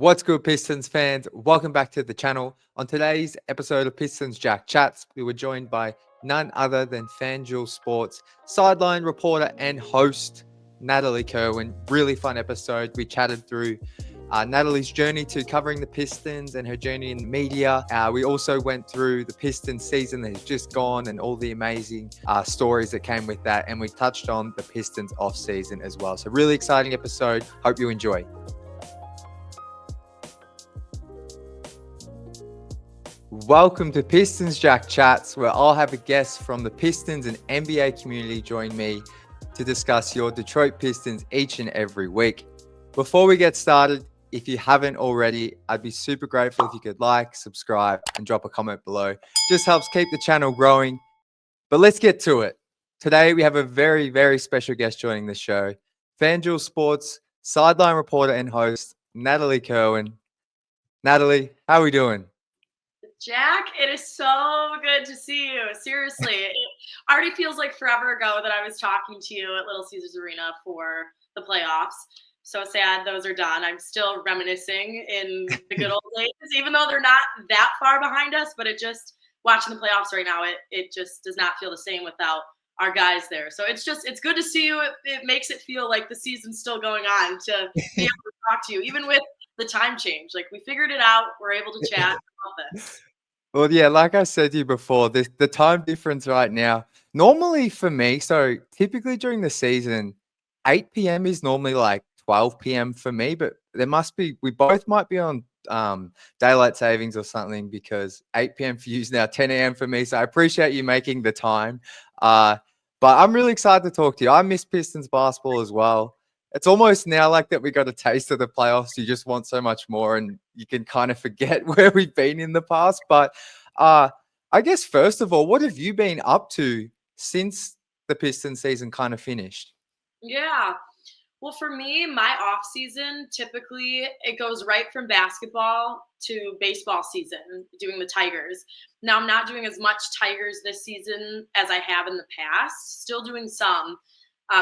What's good, Pistons fans? Welcome back to the channel. On today's episode of Pistons Jack Chats, we were joined by none other than FanDuel Sports sideline reporter and host Natalie Kerwin. Really fun episode. We chatted through Natalie's journey to covering the Pistons and her journey in the media. We also went through the Pistons season that has just gone and all the amazing stories that came with that. And we touched on the Pistons off season as well. So really exciting episode. Hope you enjoy. Welcome to Pistons Jack Chats, where I'll have a guest from the Pistons and NBA community join me to discuss your Detroit Pistons each and every week. Before we get started, if you haven't already, I'd be super grateful if you could like, subscribe, and drop a comment below. Just helps keep the channel growing. But let's get to it. Today, we have a very, very special guest joining the show, FanDuel Sports sideline reporter and host, Natalie Kerwin. Natalie, how are we doing? Jack, it is so good to see you. Seriously, it already feels like forever ago that I was talking to you at Little Caesars Arena for the playoffs. So sad those are done. I'm still reminiscing in the good old days, even though they're not that far behind us. But it just, watching the playoffs right now, it just does not feel the same without our guys there. So it's good to see you. It makes it feel like the season's still going on to be able to talk to you, even with the time change. Like, we figured it out. We're able to chat about this. Well, yeah, like I said to you before, the time difference right now, normally for me, so typically during the season, 8 p.m. is normally like 12 p.m. for me, but we both might be on daylight savings or something because 8 p.m. for you is now 10 a.m. for me. So I appreciate you making the time. But I'm really excited to talk to you. I miss Pistons basketball as well. It's almost now like that we got a taste of the playoffs. You just want so much more, and you can kind of forget where we've been in the past. But I guess first of all, what have you been up to since the Pistons season kind of finished? Yeah. Well, for me, my off season typically it goes right from basketball to baseball season, doing the Tigers. Now I'm not doing as much Tigers this season as I have in the past. Still doing some.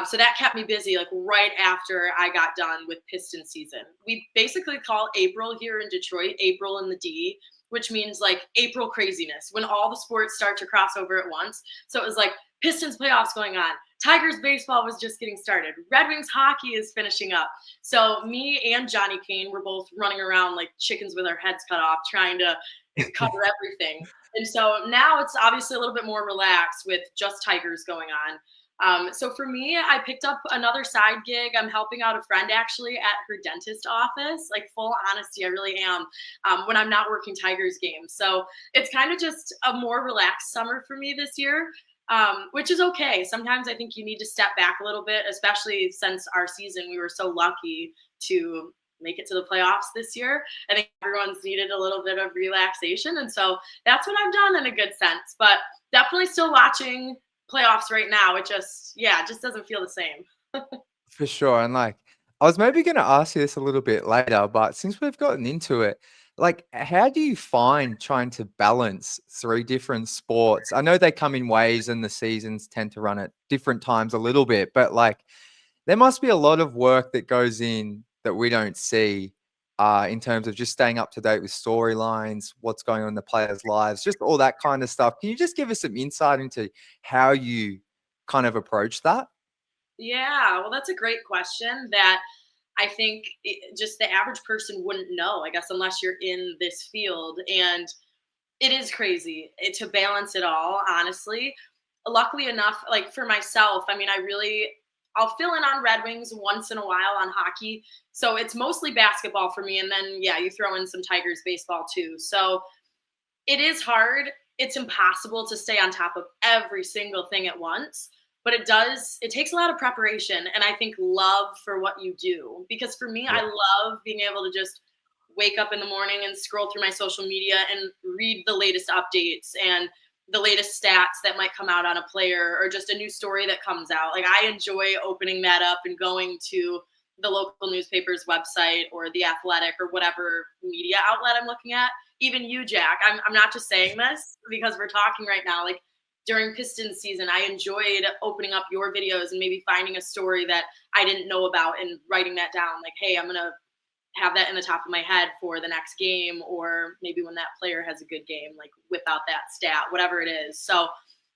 So that kept me busy, like right after I got done with Piston season. We basically call April here in Detroit, April in the D, which means like April craziness, when all the sports start to cross over at once. So it was like Pistons playoffs going on. Tigers baseball was just getting started. Red Wings hockey is finishing up. So me and Johnny Kane were both running around like chickens with our heads cut off, trying to cover everything. And so now it's obviously a little bit more relaxed with just Tigers going on. So for me, I picked up another side gig. I'm helping out a friend actually at her dentist office. Like, full honesty, I really am, when I'm not working Tigers games. So it's kind of just a more relaxed summer for me this year, which is okay. Sometimes I think you need to step back a little bit, especially since our season, we were so lucky to make it to the playoffs this year. I think everyone's needed a little bit of relaxation. And so that's what I've done in a good sense. But definitely still watching playoffs right now. It just doesn't feel the same. For sure. And like, I was maybe going to ask you this a little bit later, but since we've gotten into it, like, how do you find trying to balance three different sports? I know they come in waves and the seasons tend to run at different times a little bit, but like, there must be a lot of work that goes in that we don't see in terms of just staying up to date with storylines, what's going on in the players' lives, just all that kind of stuff. Can you just give us some insight into how you kind of approach that? Yeah, well, that's a great question that I think just the average person wouldn't know, I guess, unless you're in this field. And it is crazy to balance it all, honestly. Luckily enough, like for myself, I mean, I'll fill in on Red Wings once in a while on hockey. So it's mostly basketball for me. And then, yeah, you throw in some Tigers baseball too. So it is hard. It's impossible to stay on top of every single thing at once, but it takes a lot of preparation and I think love for what you do. Because for me, I Yeah. love being able to just wake up in the morning and scroll through my social media and read the latest updates and the latest stats that might come out on a player or just a new story that comes out. Like, I enjoy opening that up and going to the local newspaper's website or the Athletic or whatever media outlet I'm looking at. Even you, Jack, I'm not just saying this because we're talking right now. Like, during Pistons season, I enjoyed opening up your videos and maybe finding a story that I didn't know about and writing that down. Like, hey, I'm going to have that in the top of my head for the next game, or maybe when that player has a good game, like without that stat, whatever it is. So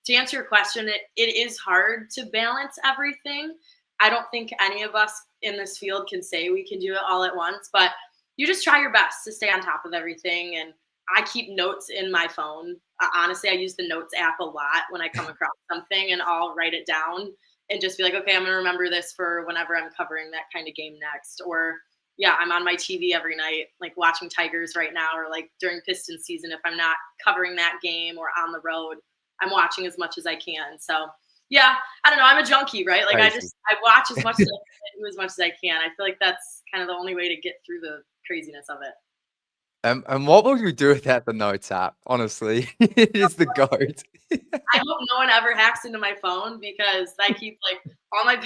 to answer your question, it is hard to balance everything. I don't think any of us in this field can say we can do it all at once, but you just try your best to stay on top of everything. And I keep notes in my phone. Honestly, I use the notes app a lot when I come across something, and I'll write it down and just be like, okay, I'm going to remember this for whenever I'm covering that kind of game next. Or yeah, I'm on my TV every night, like watching Tigers right now, or like during Pistons season, if I'm not covering that game or on the road, I'm watching as much as I can. So yeah, I don't know. I'm a junkie, right? Like Crazy. I watch as much as I can, do as much as I can. I feel like that's kind of the only way to get through the craziness of it. And what will you do without the notes app? Honestly, it is the goat. I hope no one ever hacks into my phone, because I keep like all my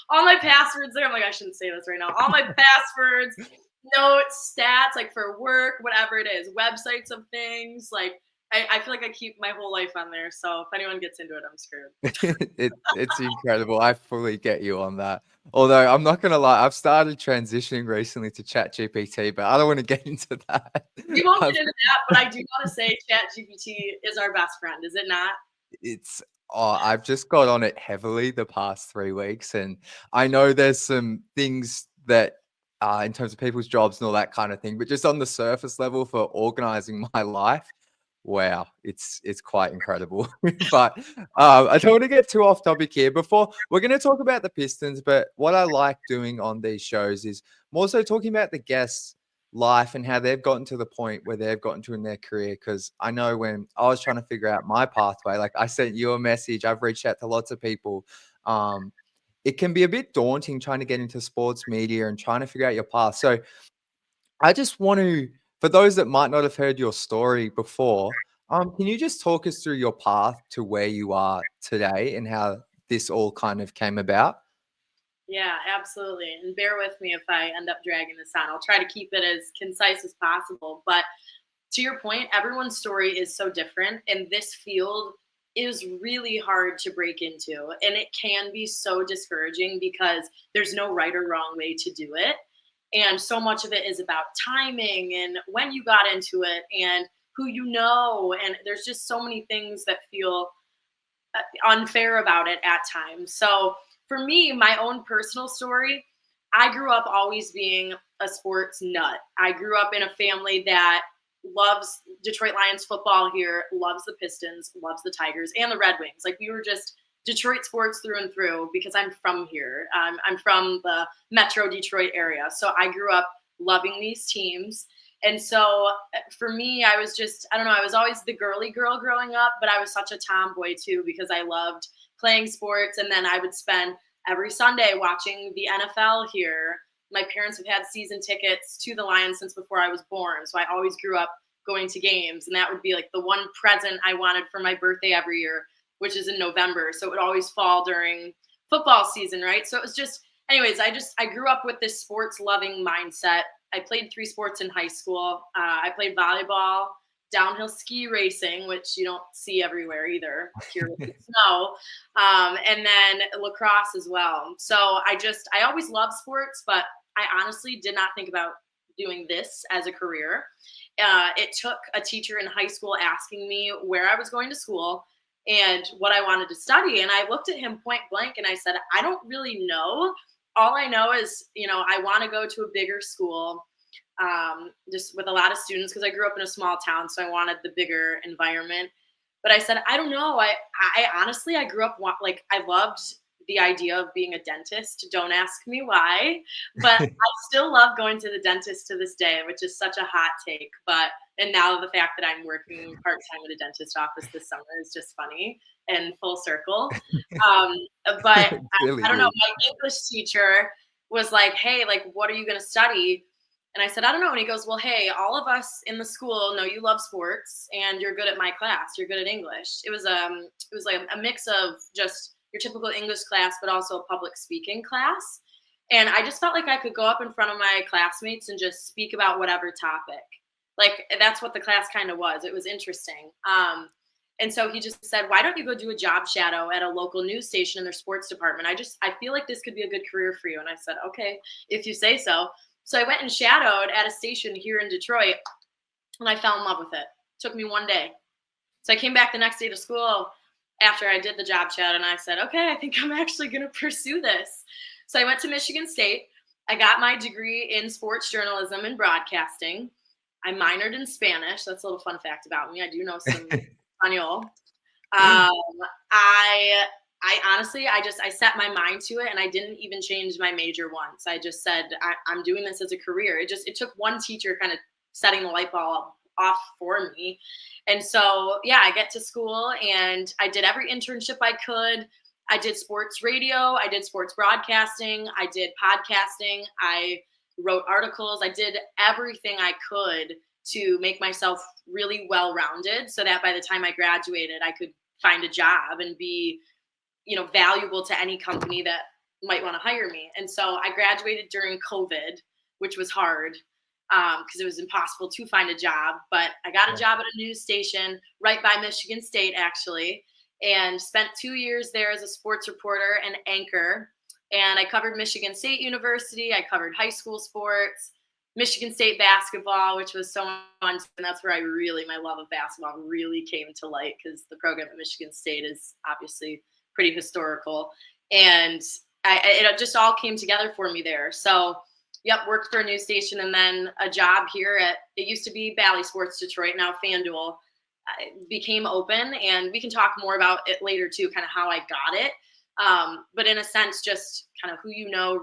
all my passwords there. I'm like, I shouldn't say this right now. All my passwords, notes, stats, like for work, whatever it is, websites of things. Like I feel like I keep my whole life on there. So if anyone gets into it, I'm screwed. It's incredible. I fully get you on that. Although I'm not gonna lie, I've started transitioning recently to ChatGPT, but I don't want to get into that. We won't I've get into that, but I do want to say ChatGPT is our best friend, is it not? It's I've just got on it heavily the past 3 weeks, and I know there's some things that, in terms of people's jobs and all that kind of thing, but just on the surface level for organizing my life, wow, it's quite incredible. But, I don't wanna get too off topic here. Before we're gonna talk about the Pistons, but what I like doing on these shows is more so talking about the guests' life and how they've gotten to the point where they've gotten to in their career. Because I know when I was trying to figure out my pathway, like I sent you a message, I've reached out to lots of people. Um, it can be a bit daunting trying to get into sports media and trying to figure out your path. So I just want to, for those that might not have heard your story before, can you just talk us through your path to where you are today and how this all kind of came about? Yeah, absolutely. And bear with me if I end up dragging this on. I'll try to keep it as concise as possible. But to your point, everyone's story is so different, and this field is really hard to break into. And it can be so discouraging because there's no right or wrong way to do it. And so much of it is about timing and when you got into it and who you know. And there's just so many things that feel unfair about it at times. So for me, my own personal story, I grew up always being a sports nut. I grew up in a family that loves Detroit Lions football here, loves the Pistons, loves the Tigers, and the Red Wings. Like, we were just Detroit sports through and through because I'm from here. I'm from the Metro Detroit area. So I grew up loving these teams. And so for me, I was just, I don't know, I was always the girly girl growing up, but I was such a tomboy too because I loved playing sports. And then I would spend every Sunday watching the NFL here. My parents have had season tickets to the Lions since before I was born. So I always grew up going to games. And that would be like the one present I wanted for my birthday every year, which is in November. So it would always fall during football season, right? So it was just, anyways, I grew up with this sports loving mindset. I played 3 sports in high school. I played volleyball, downhill ski racing, which you don't see everywhere either here with the snow, and then lacrosse as well. So I always loved sports, but I honestly did not think about doing this as a career. It took a teacher in high school asking me where I was going to school and what I wanted to study. And I looked at him point blank and I said, I don't really know. All I know is, I want to go to a bigger school, just with a lot of students, because I grew up in a small town, so I wanted the bigger environment. But I said, I don't know. I honestly, I grew up like I loved the idea of being a dentist. Don't ask me why, but I still love going to the dentist to this day, which is such a hot take. And now the fact that I'm working part time at a dentist office this summer is just funny and full circle. But Really I don't know. is. My English teacher was like, "Hey, like, what are you going to study?" And I said, "I don't know." And he goes, "Well, hey, all of us in the school know you love sports and you're good at my class. You're good at English." It was like a mix of just your typical English class, but also a public speaking class. And I just felt like I could go up in front of my classmates and just speak about whatever topic. Like, that's what the class kind of was. It was interesting. And so he just said, "Why don't you go do a job shadow at a local news station in their sports department? I feel like this could be a good career for you." And I said, "Okay, if you say so." So I went and shadowed at a station here in Detroit, and I fell in love with it. Took me one day. So I came back the next day to school after I did the job chat, and I said, okay, I think I'm actually going to pursue this. So I went to Michigan State. I got my degree in sports journalism and broadcasting. I minored in Spanish. That's a little fun fact about me. I do know some Espanol. I honestly, I set my mind to it, and I didn't even change my major once. I just said, I'm doing this as a career. It took one teacher kind of setting the light bulb off for me. And so, yeah, I get to school and I did every internship I could. I did sports radio. I did sports broadcasting. I did podcasting. I wrote articles. I did everything I could to make myself really well-rounded so that by the time I graduated, I could find a job and be, valuable to any company that might want to hire me. And so I graduated during COVID, which was hard because it was impossible to find a job. But I got a job at a news station right by Michigan State, actually, and spent 2 years there as a sports reporter and anchor. And I covered Michigan State University. I covered high school sports, Michigan State basketball, which was so fun. And that's where my love of basketball really came to light, because the program at Michigan State is obviously pretty historical. And it just all came together for me there. So, worked for a news station, and then a job here it used to be Bally Sports Detroit, now FanDuel, became open. And we can talk more about it later too, kind of how I got it. But in a sense, just kind of who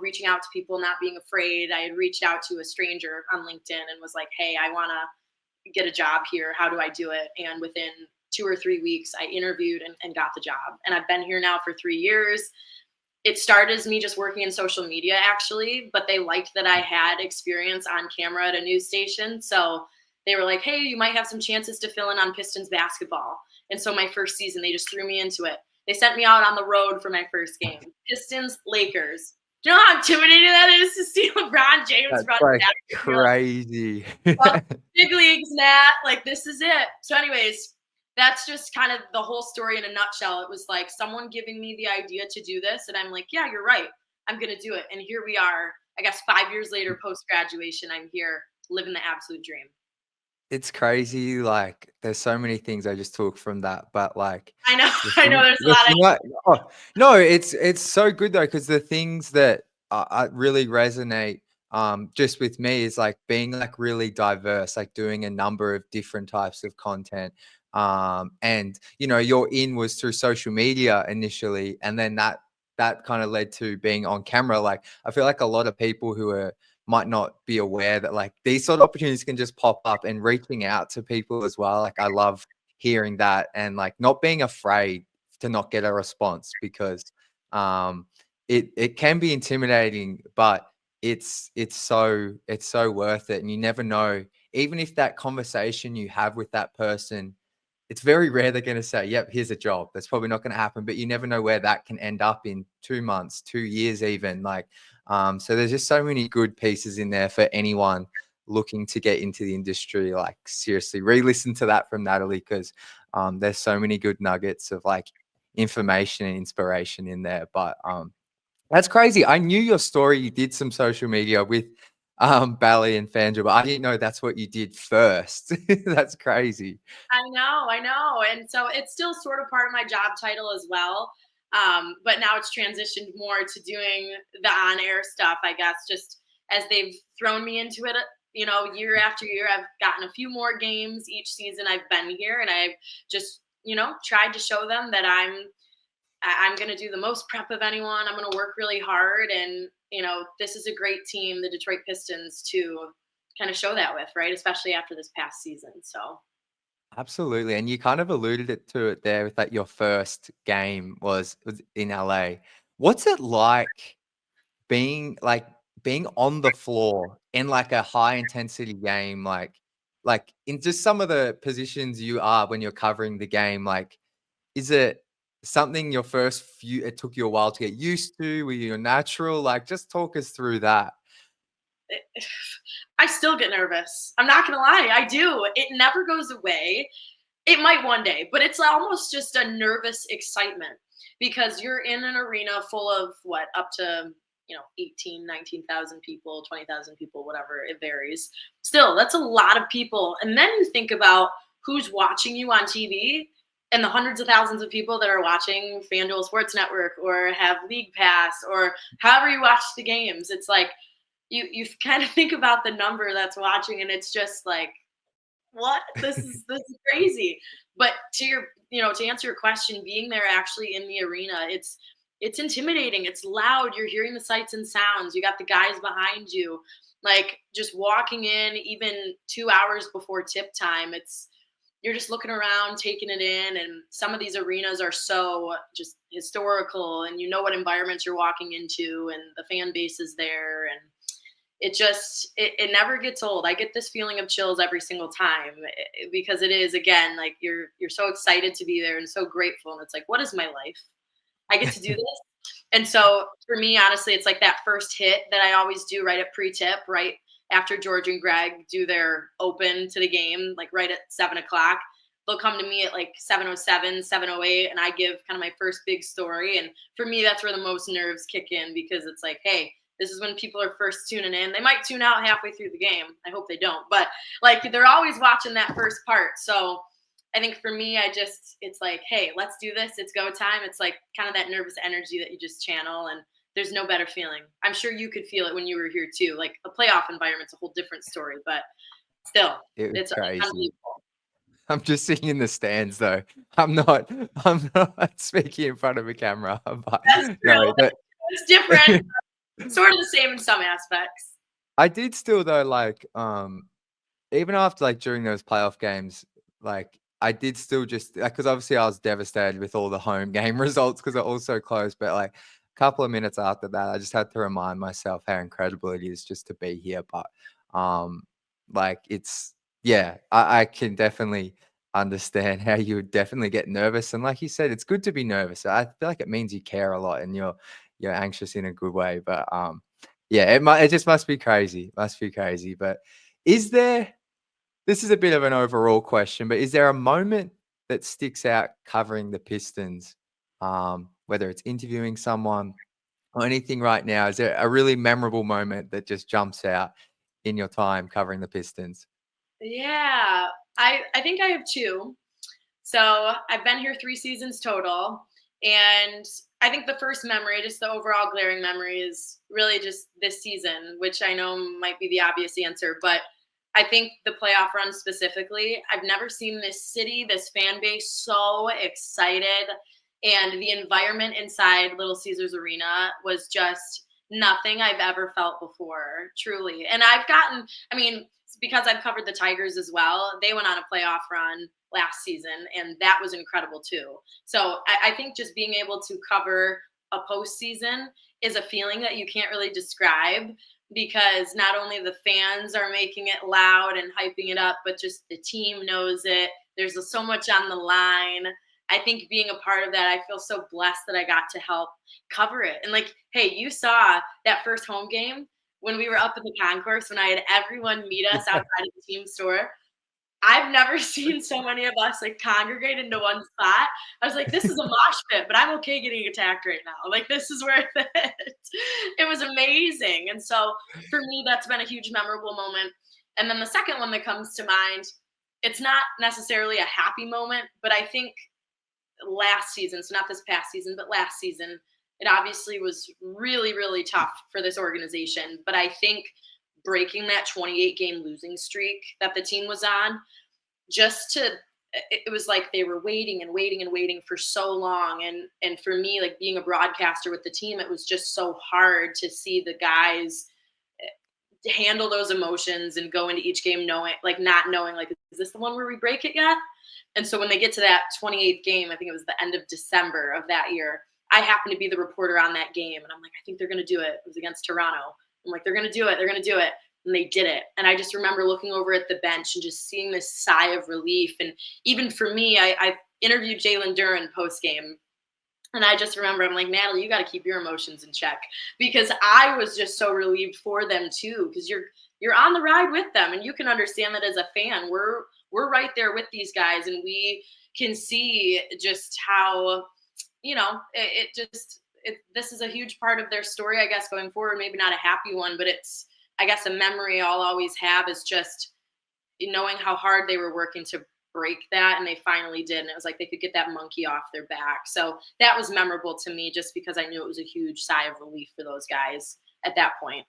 reaching out to people, not being afraid. I had reached out to a stranger on LinkedIn and was like, hey, I want to get a job here. How do I do it? And within 2 or 3 weeks, I interviewed and got the job. And I've been here now for 3 years. It started as me just working in social media, actually, but they liked that I had experience on camera at a news station. So they were like, hey, you might have some chances to fill in on Pistons basketball. And so my first season, they just threw me into it. They sent me out on the road for my first game. Pistons, Lakers. Do you know how intimidating that is to see LeBron James run like back? crazy. Well, big leagues, Nat. Like, this is it. So anyways, that's just kind of the whole story in a nutshell. It was like someone giving me the idea to do this, and I'm like, yeah, you're right. I'm going to do it. And here we are, I guess 5 years later, post-graduation, I'm here living the absolute dream. It's crazy. Like, there's so many things I just took from that, but like, I know there's a lot of. No, it's so good though, because the things that really resonate just with me is like being like really diverse, like doing a number of different types of content. And your in was through social media initially, and then that kind of led to being on camera. Like, I feel like a lot of people who might not be aware that like these sort of opportunities can just pop up, and reaching out to people as well. Like, I love hearing that, and like not being afraid to not get a response, because it can be intimidating, but it's so worth it. And you never know, even if that conversation you have with that person, it's very rare they're going to say, yep, here's a job. That's probably not going to happen, but you never know where that can end up in 2 months, 2 years, even. Like, so there's just so many good pieces in there for anyone looking to get into the industry. Like, seriously, re-listen to that from Natalie, because there's so many good nuggets of like information and inspiration in there. But that's crazy. I knew your story. You did some social media with Bally and FanDuel, but I didn't know that's what you did first. That's crazy. I know. And so it's still sort of part of my job title as well. But now it's transitioned more to doing the on-air stuff, I guess, just as they've thrown me into it, year after year. I've gotten a few more games each season I've been here, and I've just, tried to show them that I'm going to do the most prep of anyone. I'm going to work really hard. And, this is a great team, the Detroit Pistons, to kind of show that with, right? Especially after this past season. So. Absolutely. And you kind of alluded to it there with that your first game was in LA. What's it like being on the floor in like a high intensity game, like in just some of the positions you are when you're covering the game? Like, is it something it took you a while to get used to? Were you natural? Like, just talk us through that. I still get nervous. I'm not going to lie. I do. It never goes away. It might one day, but it's almost just a nervous excitement, because you're in an arena full of up to 18, 19,000 people, 20,000 people, whatever, it varies. Still, that's a lot of people. And then you think about who's watching you on TV and the hundreds of thousands of people that are watching FanDuel Sports Network or have League Pass or however you watch the games. It's like you kind of think about the number that's watching, and it's just like, what? This is crazy. But to answer your question, being there actually in the arena, it's intimidating. It's loud. You're hearing the sights and sounds. You got the guys behind you. Like just walking in even 2 hours before tip time, you're just looking around, taking it in. And some of these arenas are so just historical, and you know what environments you're walking into, and the fan base is there. And it never gets old. I get this feeling of chills every single time because it is, again, like you're so excited to be there and so grateful. And it's like, what is my life? I get to do this. And so for me, honestly, it's like that first hit that I always do right at pre-tip, right after George and Greg do their open to the game, like right at 7 o'clock. They'll come to me at like 7:07, 7:08, and I give kind of my first big story. And for me, that's where the most nerves kick in, because it's like, hey, this is when people are first tuning in. They might tune out halfway through the game. I hope they don't. But like they're always watching that first part. So I think for me, it's like, hey, let's do this. It's go time. It's like kind of that nervous energy that you just channel. And there's no better feeling. I'm sure you could feel it when you were here too. Like a playoff environment's a whole different story, but still, it's crazy. unbelievable. I'm just sitting in the stands though. I'm not speaking in front of a camera. But That's true. no, it's different. Sort of the same in some aspects. I did still though, like even after like during those playoff games, like I did still just because obviously I was devastated with all the home game results because they're all so close. But like a couple of minutes after that, I just had to remind myself how incredible it is just to be here. But like I can definitely understand how you would definitely get nervous. And like you said, it's good to be nervous. I feel like it means you care a lot and you're anxious in a good way. But it just must be crazy. Must be crazy. But this is a bit of an overall question, but is there a moment that sticks out covering the Pistons? Whether it's interviewing someone or anything right now, is there a really memorable moment that just jumps out in your time covering the Pistons? Yeah, I think I have two. So I've been here 3 seasons total. And I think the first memory, just the overall glaring memory, is really just this season, which I know might be the obvious answer, but I think the playoff run specifically, I've never seen this city, this fan base so excited. And the environment inside Little Caesars Arena was just nothing I've ever felt before, truly. And because I've covered the Tigers as well, they went on a playoff run last season, and that was incredible too. So I think just being able to cover a postseason is a feeling that you can't really describe, because not only the fans are making it loud and hyping it up, but just the team knows it. There's so much on the line. I think being a part of that, I feel so blessed that I got to help cover it. And like, hey, you saw that first home game when we were up in the concourse, when I had everyone meet us outside of the team store. I've never seen so many of us like congregate into one spot. I was like, this is a mosh pit, but I'm okay getting attacked right now. Like, this is worth it. It was amazing. And so for me, that's been a huge memorable moment. And then the second one that comes to mind, it's not necessarily a happy moment, but I think last season, so not this past season, but last season, it obviously was really, really tough for this organization. But I think breaking that 28-game losing streak that the team was on, it was like they were waiting and waiting and waiting for so long. And for me, like being a broadcaster with the team, it was just so hard to see the guys handle those emotions and go into each game not knowing, like, is this the one where we break it yet? And so when they get to that 28th game, I think it was the end of December of that year, I happened to be the reporter on that game. And I'm like, I think they're going to do it. It was against Toronto. I'm like, they're going to do it. They're going to do it. And they did it. And I just remember looking over at the bench and just seeing this sigh of relief. And even for me, I interviewed Jalen Duren post-game. And I just remember, I'm like, Natalie, you got to keep your emotions in check, because I was just so relieved for them too, because you're on the ride with them, and you can understand that as a fan. We're right there with these guys, and we can see just how, it just this is a huge part of their story, I guess, going forward. Maybe not a happy one, but it's, I guess, a memory I'll always have is just knowing how hard they were working to break that, and they finally did. And it was like they could get that monkey off their back. So that was memorable to me just because I knew it was a huge sigh of relief for those guys at that point.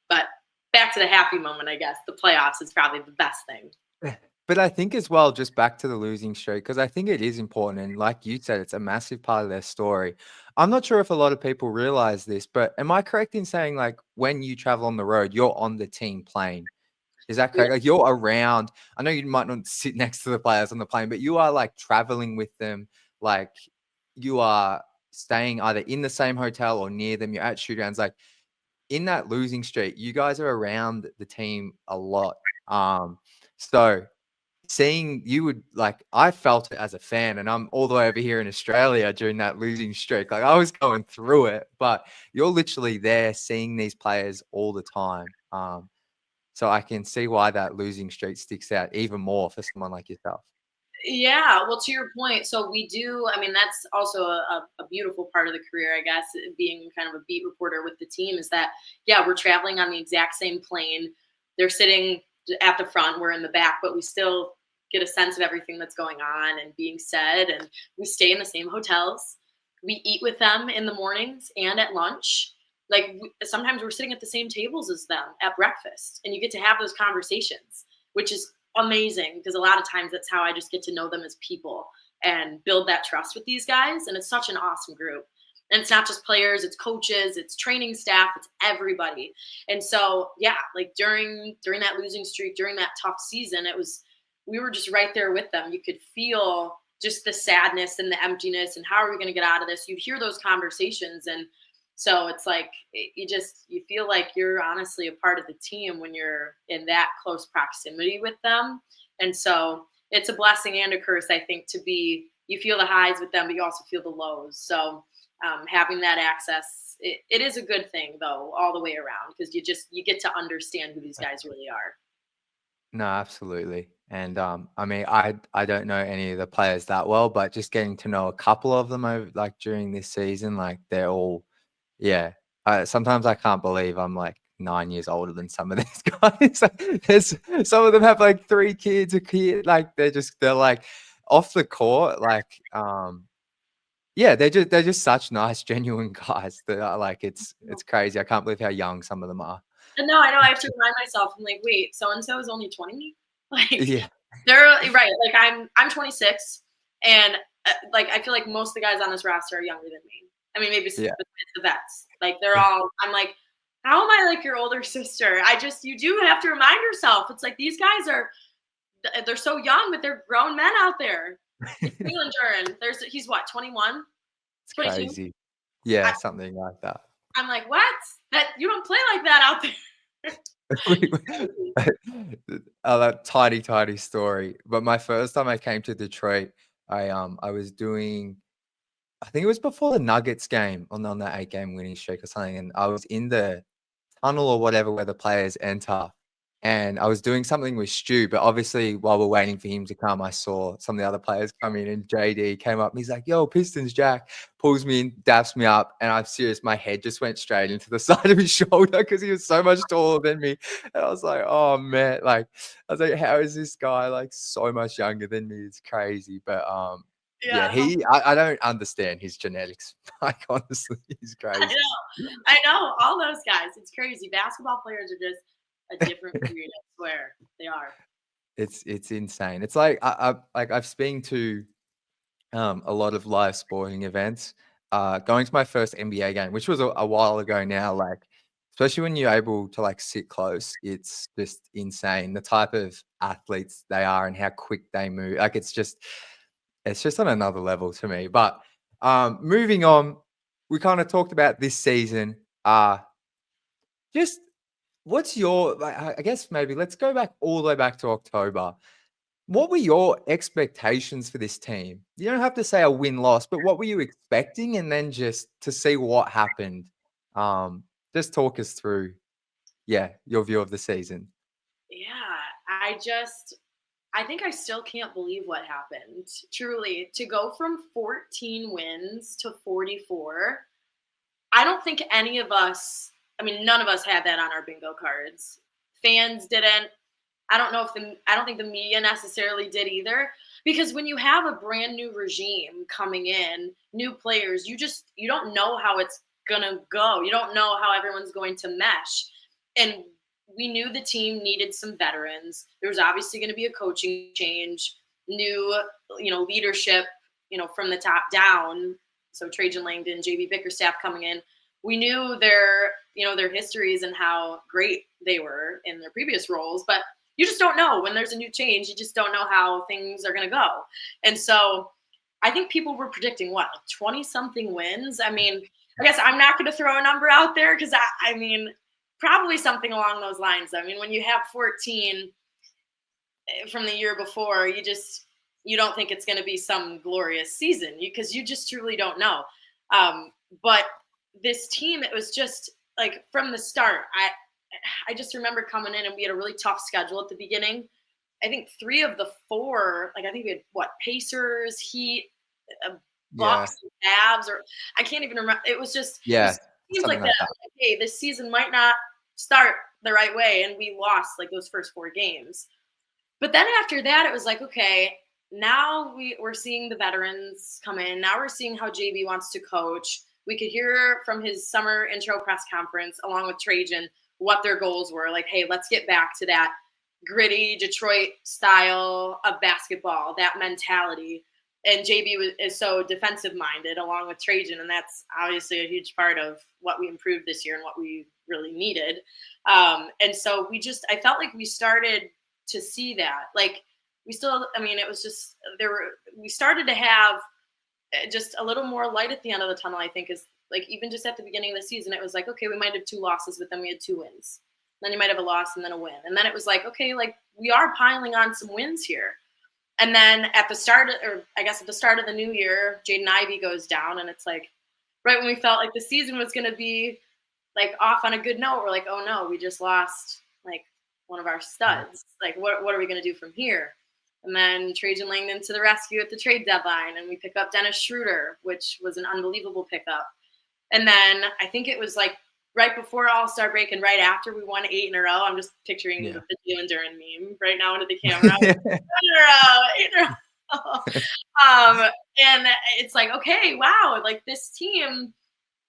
But back to the happy moment, I guess. The playoffs is probably the best thing. But I think as well, just back to the losing streak, because I think it is important. And like you said, it's a massive part of their story. I'm not sure if a lot of people realize this, but am I correct in saying like when you travel on the road, you're on the team plane? Is that Yeah. correct? Like you're around. I know you might not sit next to the players on the plane, but you are like traveling with them. Like you are staying either in the same hotel or near them. You're at shoot rounds. Like in that losing streak, you guys are around the team a lot. So seeing you would like, I felt it as a fan, and I'm all the way over here in Australia during that losing streak. Like I was going through it, but you're literally there seeing these players all the time. So I can see why that losing streak sticks out even more for someone like yourself. Yeah, well, to your point, so we do. I mean, that's also a beautiful part of the career, I guess, being kind of a beat reporter with the team is that, yeah, we're traveling on the exact same plane. They're sitting at the front, we're in the back, but we still get a sense of everything that's going on and being said. And we stay in the same hotels. We eat with them in the mornings and at lunch. Like sometimes we're sitting at the same tables as them at breakfast, and you get to have those conversations, which is amazing because a lot of times that's how I just get to know them as people and build that trust with these guys. And it's such an awesome group. And it's not just players, it's coaches, it's training staff, it's everybody. And so, yeah, like during that losing streak, during that tough season, we were just right there with them. You could feel just the sadness and the emptiness and how are we going to get out of this? You'd hear those conversations. And so it's like you feel like you're honestly a part of the team when you're in that close proximity with them. And so it's a blessing and a curse, I think, you feel the highs with them, but you also feel the lows. So having that access, it is a good thing though, all the way around, because you get to understand who these guys really are. No, absolutely. And I mean, I don't know any of the players that well, but just getting to know a couple of them over like during this season, like they're all, yeah. Sometimes I can't believe I'm like 9 years older than some of these guys. Like, there's some of them have like 3 kids, a kid, like they're like off the court, like yeah, they're just such nice, genuine guys that are like it's crazy. I can't believe how young some of them are. And no, I know I have to remind myself. I'm like, wait, so and so is only 20. Like Yeah, they're right. Like I'm 26, and like I feel like most of the guys on this roster are younger than me. I mean, maybe yeah. besides the vets. Like they're all. I'm like, how am I like your older sister? You do have to remind yourself. It's like these guys they're so young, but they're grown men out there. Like Jalen he's what, 21, It's 22. crazy. Yeah, something like that. I'm like, what? That you don't play like that out there. That tiny story. But my first time I came to Detroit, I was doing, I think it was before the Nuggets game on that 8-game winning streak or something, and I was in the tunnel or whatever where the players enter. And I was doing something with Stu, but obviously while we're waiting for him to come, I saw some of the other players come in, and JD came up and he's like, "Yo, Pistons Jack," pulls me in, daps me up, and I'm serious, my head just went straight into the side of his shoulder because he was so much taller than me. And I was like, "Oh man," like I was like, "How is this guy like so much younger than me? It's crazy." But yeah, Yeah, I don't understand his genetics. Like honestly, he's I crazy. know. I know all those guys. It's crazy. Basketball players are just a different breed. I swear they are. It's insane. It's like I've been to a lot of live sporting events. Going to my first NBA game, which was a while ago now, like especially when you're able to like sit close, it's just insane the type of athletes they are and how quick they move. Like it's just on another level to me. But moving on, we kind of talked about this season. Just what's your like, I guess maybe let's go back all the way back to October. What were your expectations for this team? You don't have to say a win-loss, but what were you expecting? And then just to see what happened. Um, just talk us through, yeah, your view of the season. Yeah, I think I still can't believe what happened. Truly, to go from 14 wins to 44. I don't think any of us, I mean, none of us had that on our bingo cards. Fans didn't. I don't think the media necessarily did either. Because when you have a brand new regime coming in, new players, you don't know how it's gonna go. You don't know how everyone's going to mesh. And we knew the team needed some veterans. There was obviously going to be a coaching change, new, leadership, from the top down. So Trajan Langdon, JB Bickerstaff coming in. We knew their histories and how great they were in their previous roles, but you just don't know when there's a new change. You just don't know how things are going to go. And so I think people were predicting 20-something wins. I mean, I guess I'm not going to throw a number out there because I mean, probably something along those lines. I mean, when you have 14 from the year before, you don't think it's going to be some glorious season because you just truly don't know. But this team, it was just like from the start, I just remember coming in and we had a really tough schedule at the beginning. I think 3 of the 4, I think we had Pacers, Heat, Bucks, Avs, or I can't even remember. It was just seems like that. Like, hey, this season might not start the right way, and we lost those first 4 games. But then after that, it was like, okay, now we're seeing the veterans come in. Now we're seeing how JB wants to coach. We could hear from his summer intro press conference, along with Trajan, what their goals were. Like, hey, let's get back to that gritty Detroit style of basketball, that mentality. And JB is so defensive minded along with Trajan. And that's obviously a huge part of what we improved this year and what we really needed. And so I felt like we started to see that. It was just, we started to have just a little more light at the end of the tunnel, I think, is even just at the beginning of the season, it was like, okay, we might have 2 losses, but then we had 2 wins. Then you might have a loss and then a win. And then it was like, okay, we are piling on some wins here. And then at the start of the new year, Jaden Ivey goes down, and it's like right when we felt like the season was going to be off on a good note, we're like, oh no, we just lost one of our studs. What are we going to do from here? And then Trajan Langdon to the rescue at the trade deadline, and we pick up Dennis Schroeder, which was an unbelievable pickup. And then I think it was right before All-Star break and right after we won 8 in a row. I'm just picturing the Jalen Duren meme right now into the camera. 8 in a row. And it's like, okay, wow, this team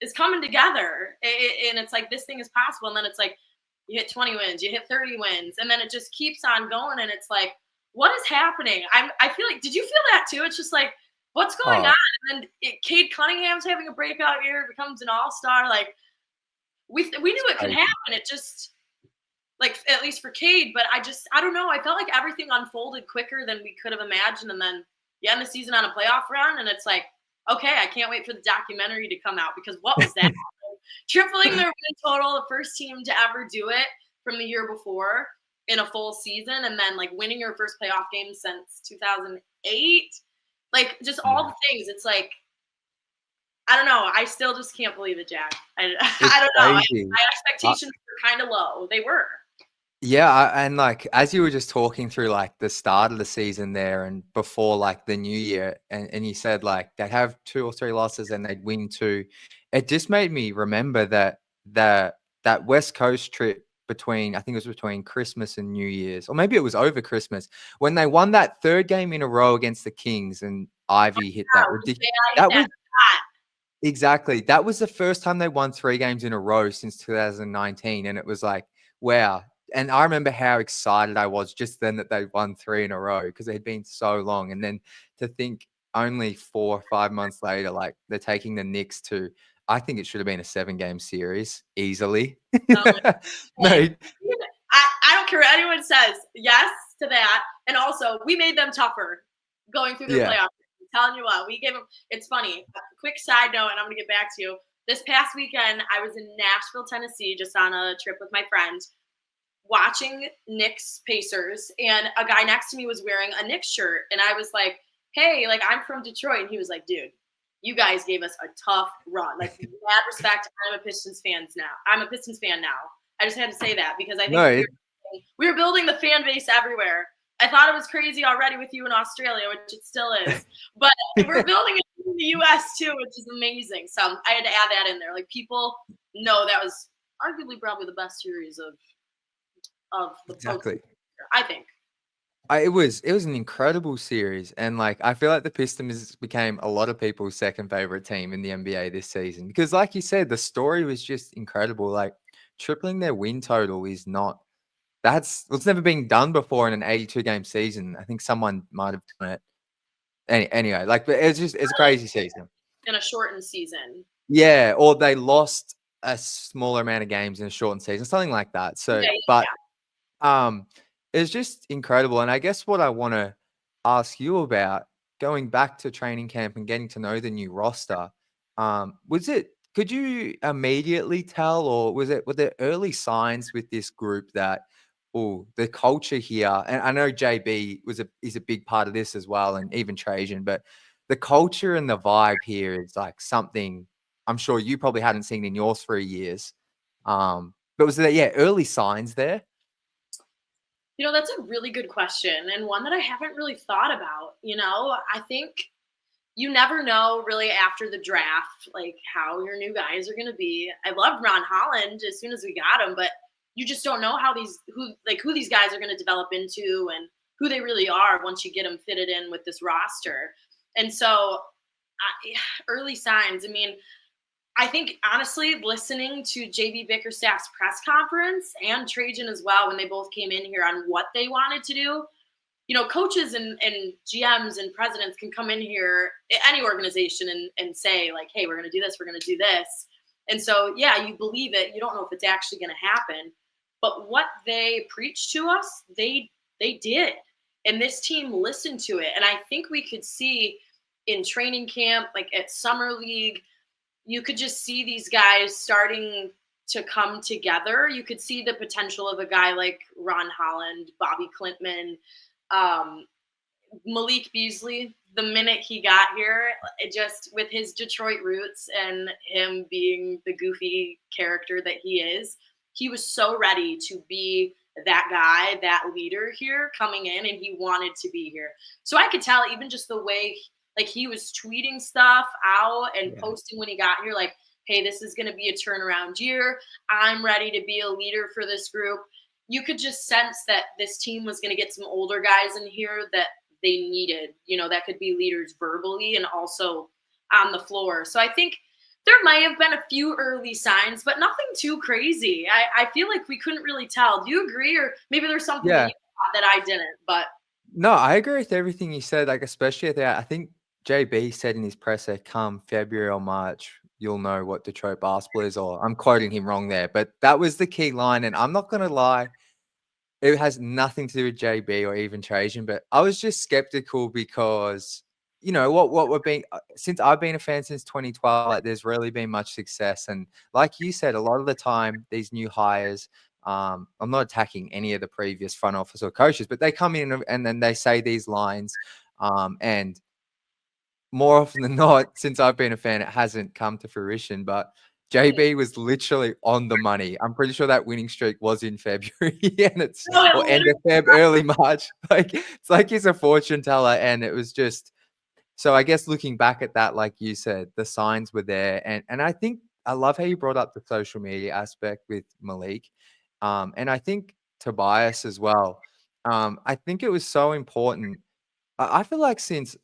is coming together. And it's like, this thing is possible. And then it's like, you hit 20 wins, you hit 30 wins, and then it just keeps on going. And it's like, what is happening? I feel like, did you feel that too? It's just like, what's going on? And then Cade Cunningham's having a breakout year, becomes an all-star. We knew it could happen. It just, at least for Cade, but I don't know. I felt like everything unfolded quicker than we could have imagined. And then you end the season on a playoff run, and it's like, okay, I can't wait for the documentary to come out, because what was that? Tripling their win total, the first team to ever do it from the year before in a full season, and then winning your first playoff game since 2008. Just all the things. It's like, I don't know. I still just can't believe it, Jack. I don't know. My expectations were kind of low. They were. Yeah, and as you were just talking through the start of the season there and before the new year, and you said they'd have 2 or 3 losses and they'd win 2, it just made me remember that West Coast trip between, I think it was between Christmas and New Year's, or maybe it was over Christmas, when they won that 3rd game in a row against the Kings and Ivy hit that ridiculous. Exactly. That was the first time they won 3 games in a row since 2019, and it was like, wow. And I remember how excited I was just then that they won 3 in a row, because it had been so long. And then to think only 4 or 5 months later, they're taking the Knicks to, I think it should have been a 7-game series easily. No. I don't care what anyone says. Yes to that. And also, we made them tougher going through the playoffs. I'm telling you what, we gave them. It's funny. A quick side note, and I'm going to get back to you. This past weekend, I was in Nashville, Tennessee, just on a trip with my friend, watching Knicks Pacers, and a guy next to me was wearing a Knicks shirt, and I was like, hey, I'm from Detroit. And he was like, dude, you guys gave us a tough run. Mad respect. I'm a Pistons fan now. I just had to say that, because I think we were building the fan base everywhere. I thought it was crazy already with you in Australia, which it still is. But we're building it in the US too, which is amazing. So I had to add that in there. Like, people know that was arguably probably the best series of the Exactly. postseason, I think. It was an incredible series, and like I feel like the Pistons became a lot of people's second favorite team in the NBA this season because, like you said, the story was just incredible. Like tripling their win total is not it's never been done before in an 82 game season. I think someone might have done it. Anyway, like but it's a crazy season. In a shortened season. Yeah, or they lost a smaller amount of games in a shortened season, something like that. So, Yeah, but yeah. um, it's just incredible. And I guess what I want to ask you about going back to training camp and getting to know the new roster, could you immediately tell, or were there early signs with this group that, oh, the culture here, and I know JB is a big part of this as well, and even Trajan, but the culture and the vibe here is like something I'm sure you probably hadn't seen in your 3 years. But was there, early signs there? That's a really good question, and one that I haven't really thought about. I think you never know really after the draft, like, how your new guys are going to be. I loved Ron Holland as soon as we got him, but you just don't know who these guys are going to develop into and who they really are once you get them fitted in with this roster. And so, early signs. I mean, I think honestly, listening to JB Bickerstaff's press conference and Trajan as well, when they both came in here on what they wanted to do, coaches and GMs and presidents can come in here, any organization, and say, like, hey, we're going to do this, we're going to do this. And so, yeah, you believe it. You don't know if it's actually going to happen. But what they preached to us, they did. And this team listened to it. And I think we could see in training camp, like at Summer League, you could just see these guys starting to come together. You could see the potential of a guy like Ron Holland, Bobby Klintman, Malik Beasley. The minute he got here, it just, with his Detroit roots and him being the goofy character that he was so ready to be that guy, that leader here coming in, and he wanted to be here. So I could tell even just the way like he was tweeting stuff out and posting when he got here, like, hey, this is going to be a turnaround year. I'm ready to be a leader for this group. You could just sense that this team was going to get some older guys in here that they needed, that could be leaders verbally and also on the floor. So I think there might have been a few early signs, but nothing too crazy. I feel like we couldn't really tell. Do you agree? Or maybe there's something that you thought that I didn't, but. No, I agree with everything you said, like, especially at that. I think JB said in his presser, come February or March, you'll know what Detroit basketball is, or I'm quoting him wrong there, but that was the key line. And I'm not going to lie, it has nothing to do with JB or even Trajan, but I was just skeptical because, what we're being, since I've been a fan since 2012, like there's really been much success. And like you said, a lot of the time, these new hires, I'm not attacking any of the previous front office or coaches, but they come in and then they say these lines. And more often than not, since I've been a fan, it hasn't come to fruition. But JB was literally on the money. I'm pretty sure that winning streak was in February and or end of Feb, early March. Like it's like he's a fortune teller, and it was just. So I guess looking back at that, like you said, the signs were there, and I think I love how you brought up the social media aspect with Malik, and I think Tobias as well. I think it was so important. I feel like since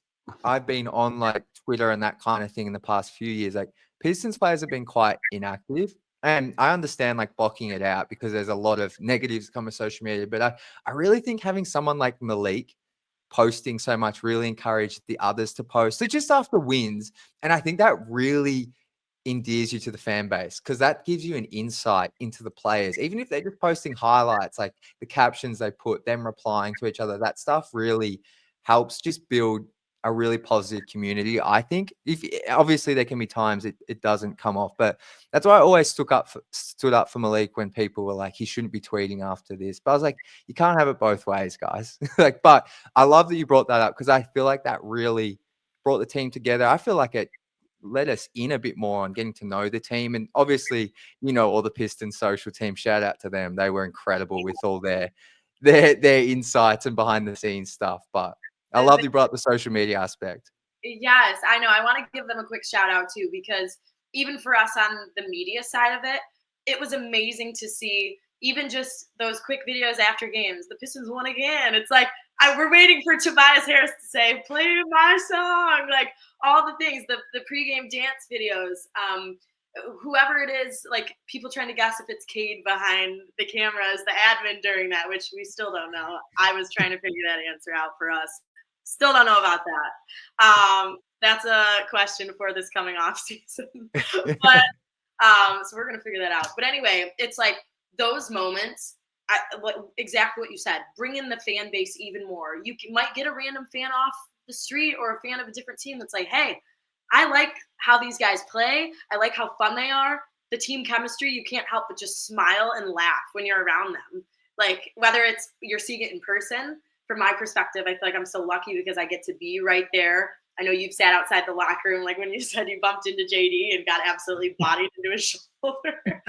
I've been on like Twitter and that kind of thing in the past few years, like Pistons players have been quite inactive. And I understand like blocking it out because there's a lot of negatives come with social media. But I really think having someone like Malik posting so much really encouraged the others to post. So just after wins. And I think that really endears you to the fan base because that gives you an insight into the players. Even if they're just posting highlights, like the captions they put, them replying to each other, that stuff really helps just build a really positive community. I think if obviously there can be times it doesn't come off, but that's why I always stood up for Malik when people were like, he shouldn't be tweeting after this. But I was like, you can't have it both ways, guys. Like, but I love that you brought that up because I feel like that really brought the team together. I feel like it let us in a bit more on getting to know the team. And obviously, all the Pistons social team, shout out to them. They were incredible with all their their insights and behind the scenes stuff. But I love you brought up the social media aspect. Yes, I know. I want to give them a quick shout out too, because even for us on the media side of it, it was amazing to see even just those quick videos after games. The Pistons won again. It's like we're waiting for Tobias Harris to say, "Play my song," like all the things. The pregame dance videos. Whoever it is, like people trying to guess if it's Cade behind the camera as the admin during that, which we still don't know. I was trying to figure that answer out for us. Still don't know about that. That's a question for this coming off season. But so we're gonna figure that out. But anyway, it's like those moments. Exactly what you said. Bring in the fan base even more. You might get a random fan off the street or a fan of a different team that's like, hey, I like how these guys play. I like how fun they are. The team chemistry, you can't help but just smile and laugh when you're around them. Like whether it's you're seeing it in person. From my perspective, I feel like I'm so lucky because I get to be right there. I know you've sat outside the locker room, like when you said you bumped into JD and got absolutely bodied into his shoulder.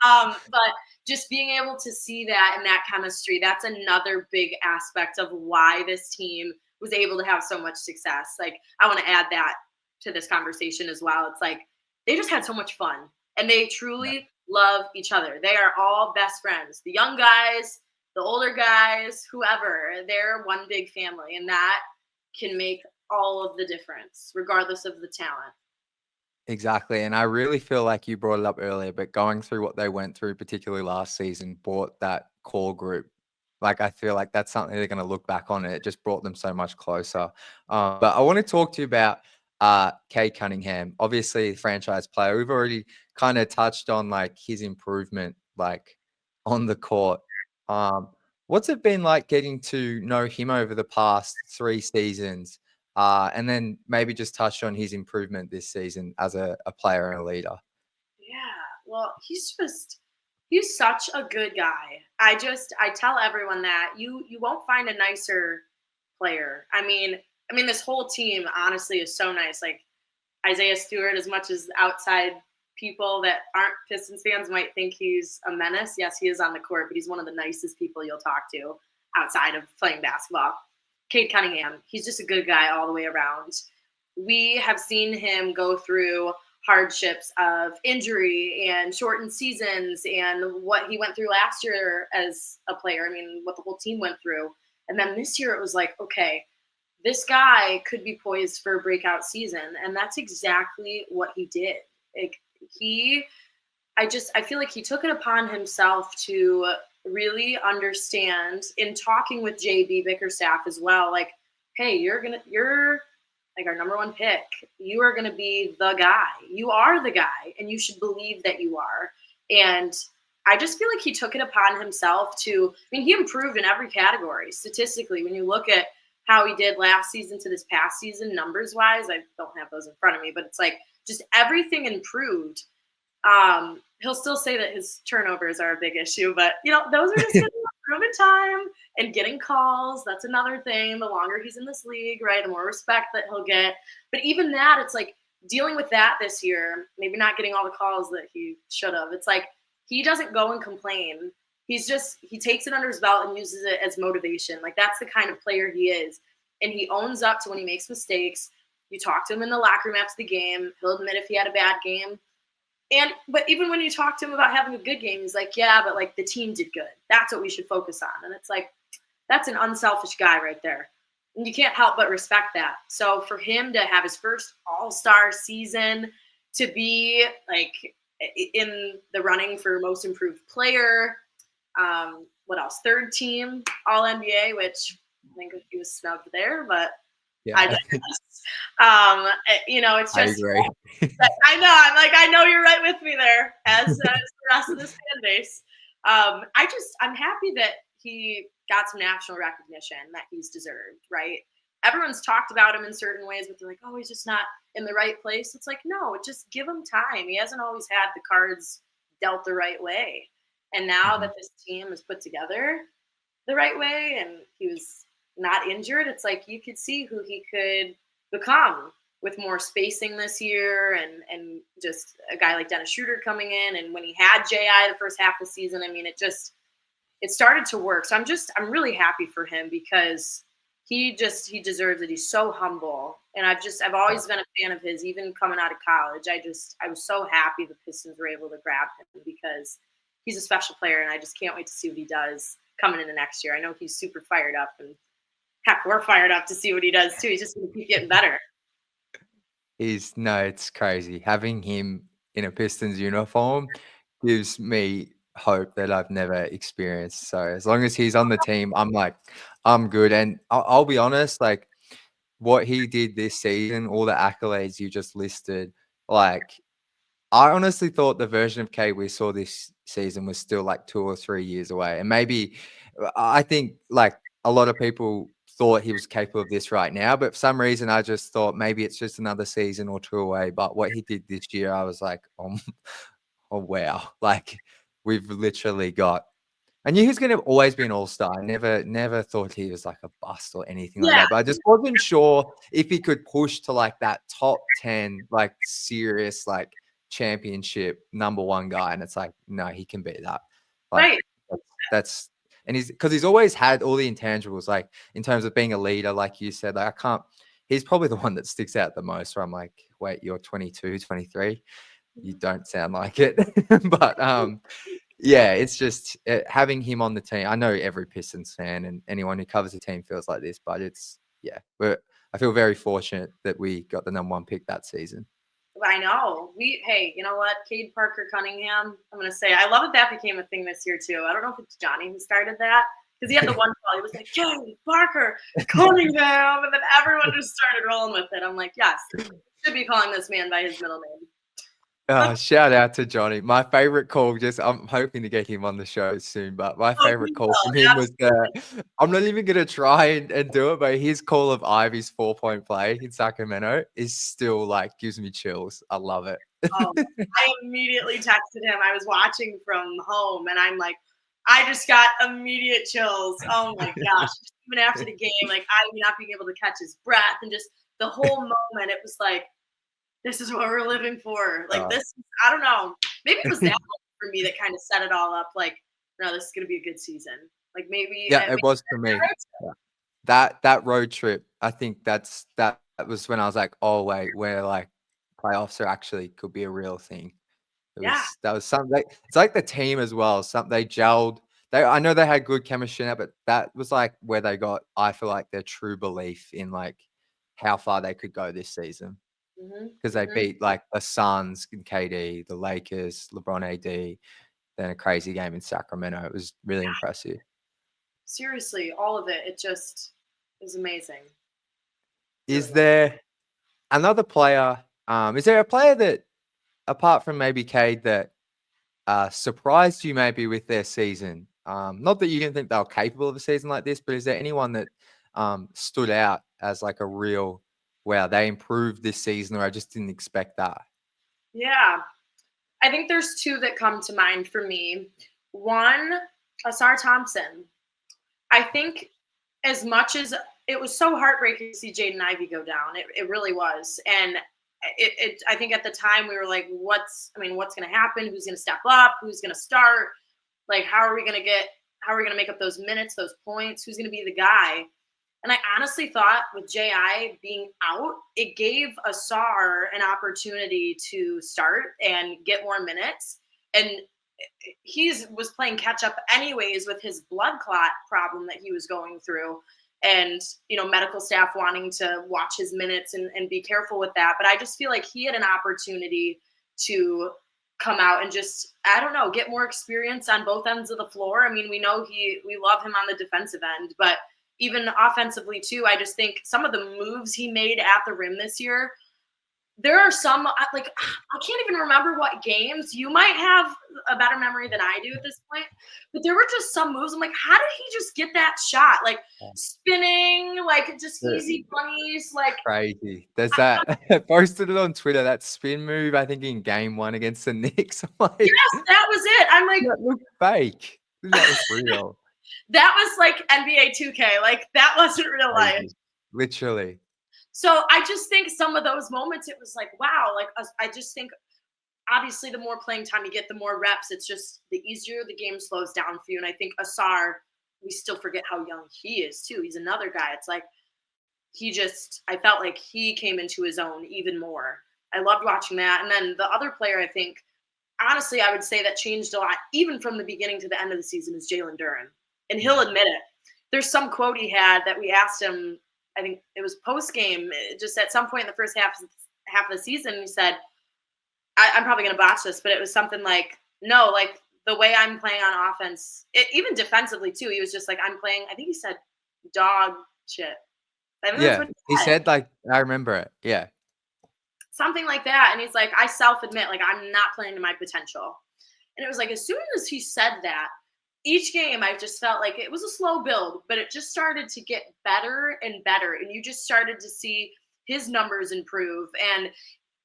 But just being able to see that and that chemistry, that's another big aspect of why this team was able to have so much success. Like I want to add that to this conversation as well. It's like they just had so much fun and they truly love each other. They are all best friends. The young guys, the older guys, whoever, they're one big family, and that can make all of the difference, regardless of the talent. Exactly. And I really feel like you brought it up earlier, but going through what they went through, particularly last season, brought that core group. Like, I feel like that's something they're going to look back on. It just brought them so much closer. But I want to talk to you about Cade Cunningham, obviously the franchise player. We've already kind of touched on like his improvement, like on the court. What's it been like getting to know him over the past 3 seasons? And then maybe just touch on his improvement this season as a player and a leader. Yeah, well, he's such a good guy. I tell everyone that you won't find a nicer player. I mean this whole team honestly is so nice. Like Isaiah Stewart, as much as outside people that aren't Pistons fans might think he's a menace. Yes, he is on the court, but he's one of the nicest people you'll talk to outside of playing basketball. Cade Cunningham, he's just a good guy all the way around. We have seen him go through hardships of injury and shortened seasons and what he went through last year as a player. I mean, what the whole team went through. And then this year it was like, okay, this guy could be poised for a breakout season. And that's exactly what he did. Like, I feel like he took it upon himself to really understand in talking with JB Bickerstaff as well. Like, hey, you're like our number one pick. You are going to be the guy. You are the guy, and you should believe that you are. And I just feel like he took it upon himself to, I mean, he improved in every category statistically. When you look at how he did last season to this past season, numbers wise, I don't have those in front of me, but it's like just everything improved. He'll still say that his turnovers are a big issue, but those are just improvement time and getting calls. That's another thing. The longer he's in this league, right, the more respect that he'll get. But even that, it's like dealing with that this year, maybe not getting all the calls that he should have. It's like he doesn't go and complain. He takes it under his belt and uses it as motivation. Like that's the kind of player he is. And he owns up to when he makes mistakes. You talk to him in the locker room after the game. He'll admit if he had a bad game. But even when you talk to him about having a good game, he's like, yeah, but like the team did good. That's what we should focus on. And it's like, that's an unselfish guy right there. And you can't help but respect that. So for him to have his first all-star season, to be like in the running for most improved player, what else? Third team All NBA, which I think he was snubbed there, but yeah. It's just, I agree. I know. I'm like, I know you're right with me there, as the rest of this fan base. I'm happy that he got some national recognition that he's deserved, right? Everyone's talked about him in certain ways, but they're like, oh, he's just not in the right place. It's like, no, just give him time. He hasn't always had the cards dealt the right way. And now that this team is put together the right way and he was not injured, it's like you could see who he could become with more spacing this year and just a guy like Dennis Schroeder coming in. And when he had J.I. the first half of the season, I mean, it just it started to work. So I'm really happy for him because he deserves it. He's so humble. And I've always been a fan of his, even coming out of college. I was so happy the Pistons were able to grab him because he's a special player, and I just can't wait to see what he does coming into next year. I know he's super fired up, and heck, we're fired up to see what he does too. He's just going to keep getting better. It's crazy. Having him in a Pistons uniform gives me hope that I've never experienced. So as long as he's on the team, I'm like, I'm good. And I'll be honest, like what he did this season, all the accolades you just listed, like I honestly thought the version of Cade we saw this season was still like 2 or 3 years away. And maybe I think like a lot of people thought he was capable of this right now, but for some reason I just thought maybe it's just another season or two away. But what he did this year, I was like, oh wow. Like we've literally got I knew he was gonna always be an all-star. I never thought he was like a bust or anything like Yeah. that. But I just wasn't sure if he could push to like that top 10, like serious, like championship number one guy. And it's like, no, he can be that. Like Right. that's and he's always had all the intangibles, like in terms of being a leader, like you said. Like he's probably the one that sticks out the most where I'm like, wait, you're 22, 23. You don't sound like it. But yeah, it's just having him on the team. I know every Pistons fan and anyone who covers the team feels like this, but I feel very fortunate that we got the number one pick that season. I know. Hey, you know what? Cade Parker Cunningham. I'm gonna say I love that became a thing this year too. I don't know if it's Johnny who started that because he had the one call. He was like Cade Parker Cunningham, and then everyone just started rolling with it. I'm like, yes, should be calling this man by his middle name. Shout out to Johnny. My favorite call, I'm hoping to get him on the show soon, but my favorite call from him was I'm not even going to try and do it, but his call of Ivy's 4-point play in Sacramento is still like, gives me chills. I love it. I immediately texted him. I was watching from home, and I'm like, I just got immediate chills. Oh my gosh. Even after the game, like Ivy not being able to catch his breath and just the whole moment, it was like, this is what we're living for. Like this, I don't know. Maybe it was that for me that kind of set it all up. Like, no, this is gonna be a good season. Like maybe it was for me. That road trip, I think that was when I was like, oh wait, where like playoffs are actually could be a real thing. That was something. It's like the team as well. They gelled. I know they had good chemistry now, but that was like where they got. I feel like their true belief in like how far they could go this season. Because they beat like the Suns and KD, the Lakers, LeBron AD, then a crazy game in Sacramento. It was really impressive. Seriously, all of it. It just is amazing. Is there another player? Is there a player that, apart from maybe Cade, that surprised you maybe with their season? Not that you didn't think they were capable of a season like this, but is there anyone that stood out as like a real wow, they improved this season, or I just didn't expect that? Yeah. I think there's two that come to mind for me. One, Asar Thompson. I think as much as it was so heartbreaking to see Jaden Ivey go down, it really was. And I think at the time we were like, what's going to happen? Who's going to step up? Who's going to start? Like, how are we going to make up those minutes, those points? Who's going to be the guy? And I honestly thought with J.I. being out, it gave Asar an opportunity to start and get more minutes. And he was playing catch up anyways with his blood clot problem that he was going through. And, medical staff wanting to watch his minutes and be careful with that. But I just feel like he had an opportunity to come out and just, I don't know, get more experience on both ends of the floor. I mean, we know we love him on the defensive end, but even offensively too, I just think some of the moves he made at the rim this year, there are some, like, I can't even remember what games. You might have a better memory than I do at this point, but there were just some moves. I'm like, how did he just get that shot? Like spinning, like just easy bunnies, like crazy. There's that. I posted it on Twitter, that spin move, I think in game 1 against the Knicks. Like, yes, that was it. I'm like, that looked fake. That was real. That was like NBA 2K. Like that wasn't real life. Literally. So I just think some of those moments, it was like, wow. Like I just think obviously the more playing time you get, the more reps. It's just the easier the game slows down for you. And I think Asar, we still forget how young he is too. He's another guy. It's like I felt like he came into his own even more. I loved watching that. And then the other player, I think, honestly, I would say that changed a lot, even from the beginning to the end of the season, is Jalen Duren. And he'll admit it. There's some quote he had that we asked him, I think it was post game, just at some point in the first half of the season, he said, I'm probably going to botch this, but it was something like, no, like the way I'm playing on offense, even defensively too, he was just like, I'm playing, I think he said dog shit. I think that's Yeah, what he he said. said, like, I remember it. Yeah. Something like that. And he's like, I self-admit, like, I'm not playing to my potential. And it was like, as soon as he said that, each game I just felt like it was a slow build, but it just started to get better and better. And you just started to see his numbers improve. And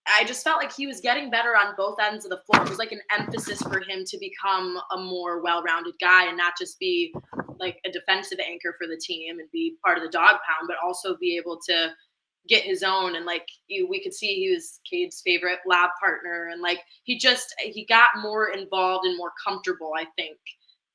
I just felt like he was getting better on both ends of the floor. It was like an emphasis for him to become a more well-rounded guy and not just be like a defensive anchor for the team and be part of the dog pound, but also be able to get his own. And like we could see he was Cade's favorite lab partner. And like he got more involved and more comfortable, I think.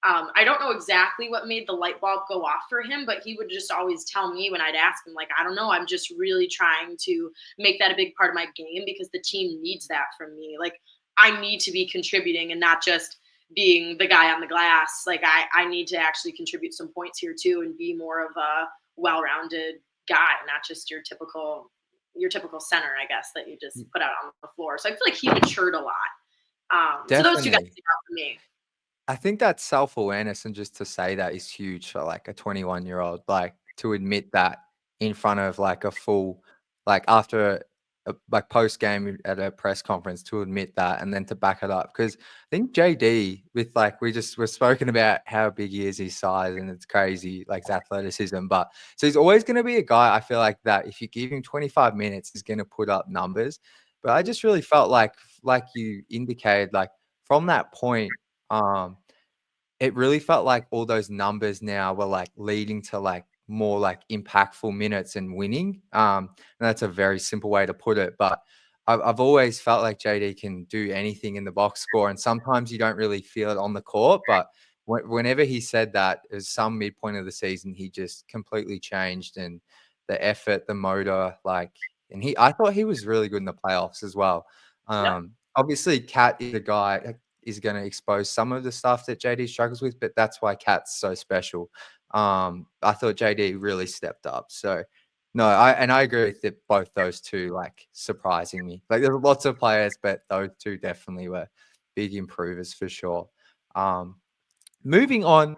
I don't know exactly what made the light bulb go off for him, but he would just always tell me when I'd ask him, like, I don't know, I'm just really trying to make that a big part of my game because the team needs that from me. Like, I need to be contributing and not just being the guy on the glass. Like, I need to actually contribute some points here too and be more of a well-rounded guy, not just your typical center, I guess, that you just put out on the floor. So I feel like he matured a lot. So those two guys stick out for me. I think that self-awareness and just to say that is huge for like a 21-year-old, like to admit that in front of like a full, like after like post game at a press conference to admit that and then to back it up. Because I think JD with like, we're spoken about how big he is, his size, and it's crazy, like his athleticism. But so he's always going to be a guy, I feel like, that if you give him 25 minutes, he's going to put up numbers. But I just really felt like you indicated, like from that point, it really felt like all those numbers now were like leading to like more like impactful minutes and winning. And that's a very simple way to put it. But I've always felt like JD can do anything in the box score, and sometimes you don't really feel it on the court. But whenever he said that, it was some midpoint of the season, he just completely changed, and the effort, the motor, like, and I thought he was really good in the playoffs as well. Yep. Obviously, Cat is a guy is going to expose some of the stuff that JD struggles with, but that's why Cat's so special. I thought JD really stepped up. So no, I agree with it, both those two, like surprising me. Like there's lots of players, but those two definitely were big improvers for sure. Moving on,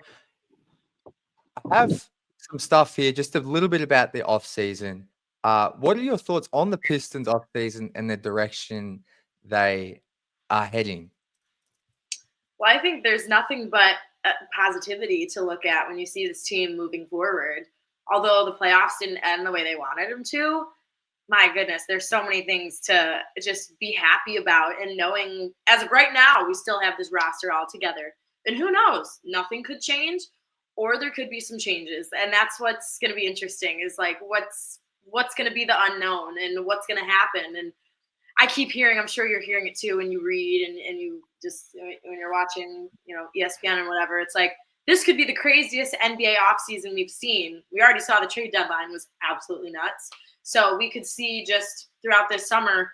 I have some stuff here, just a little bit about the off season. What are your thoughts on the Pistons off season and the direction they are heading? Well, I think there's nothing but positivity to look at when you see this team moving forward. Although the playoffs didn't end the way they wanted them to, my goodness, there's so many things to just be happy about. And knowing as of right now, we still have this roster all together. And who knows? Nothing could change, or there could be some changes. And that's what's going to be interesting is like what's going to be the unknown and what's going to happen. And I keep hearing, I'm sure you're hearing it too when you read and you just, when you're watching, ESPN and whatever, it's like, this could be the craziest NBA offseason we've seen. We already saw the trade deadline was absolutely nuts. So we could see just throughout this summer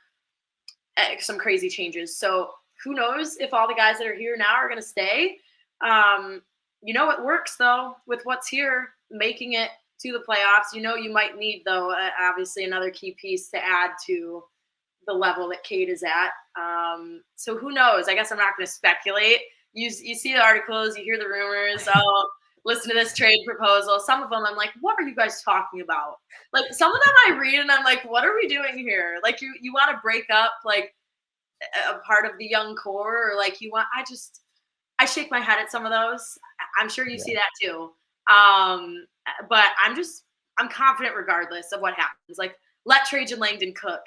some crazy changes. So who knows if all the guys that are here now are going to stay. It works, though, with what's here, making it to the playoffs. You might need, though, obviously another key piece to add to the level that Cade is at. So who knows? I guess I'm not going to speculate. You see the articles, you hear the rumors. Oh, listen to this trade proposal. Some of them I'm like, what are you guys talking about? Like some of them I read and I'm like, what are we doing here? Like you want to break up like a part of the young core, or like I shake my head at some of those. I'm sure you see that too. But I'm confident regardless of what happens. Like let Trajan Langdon cook.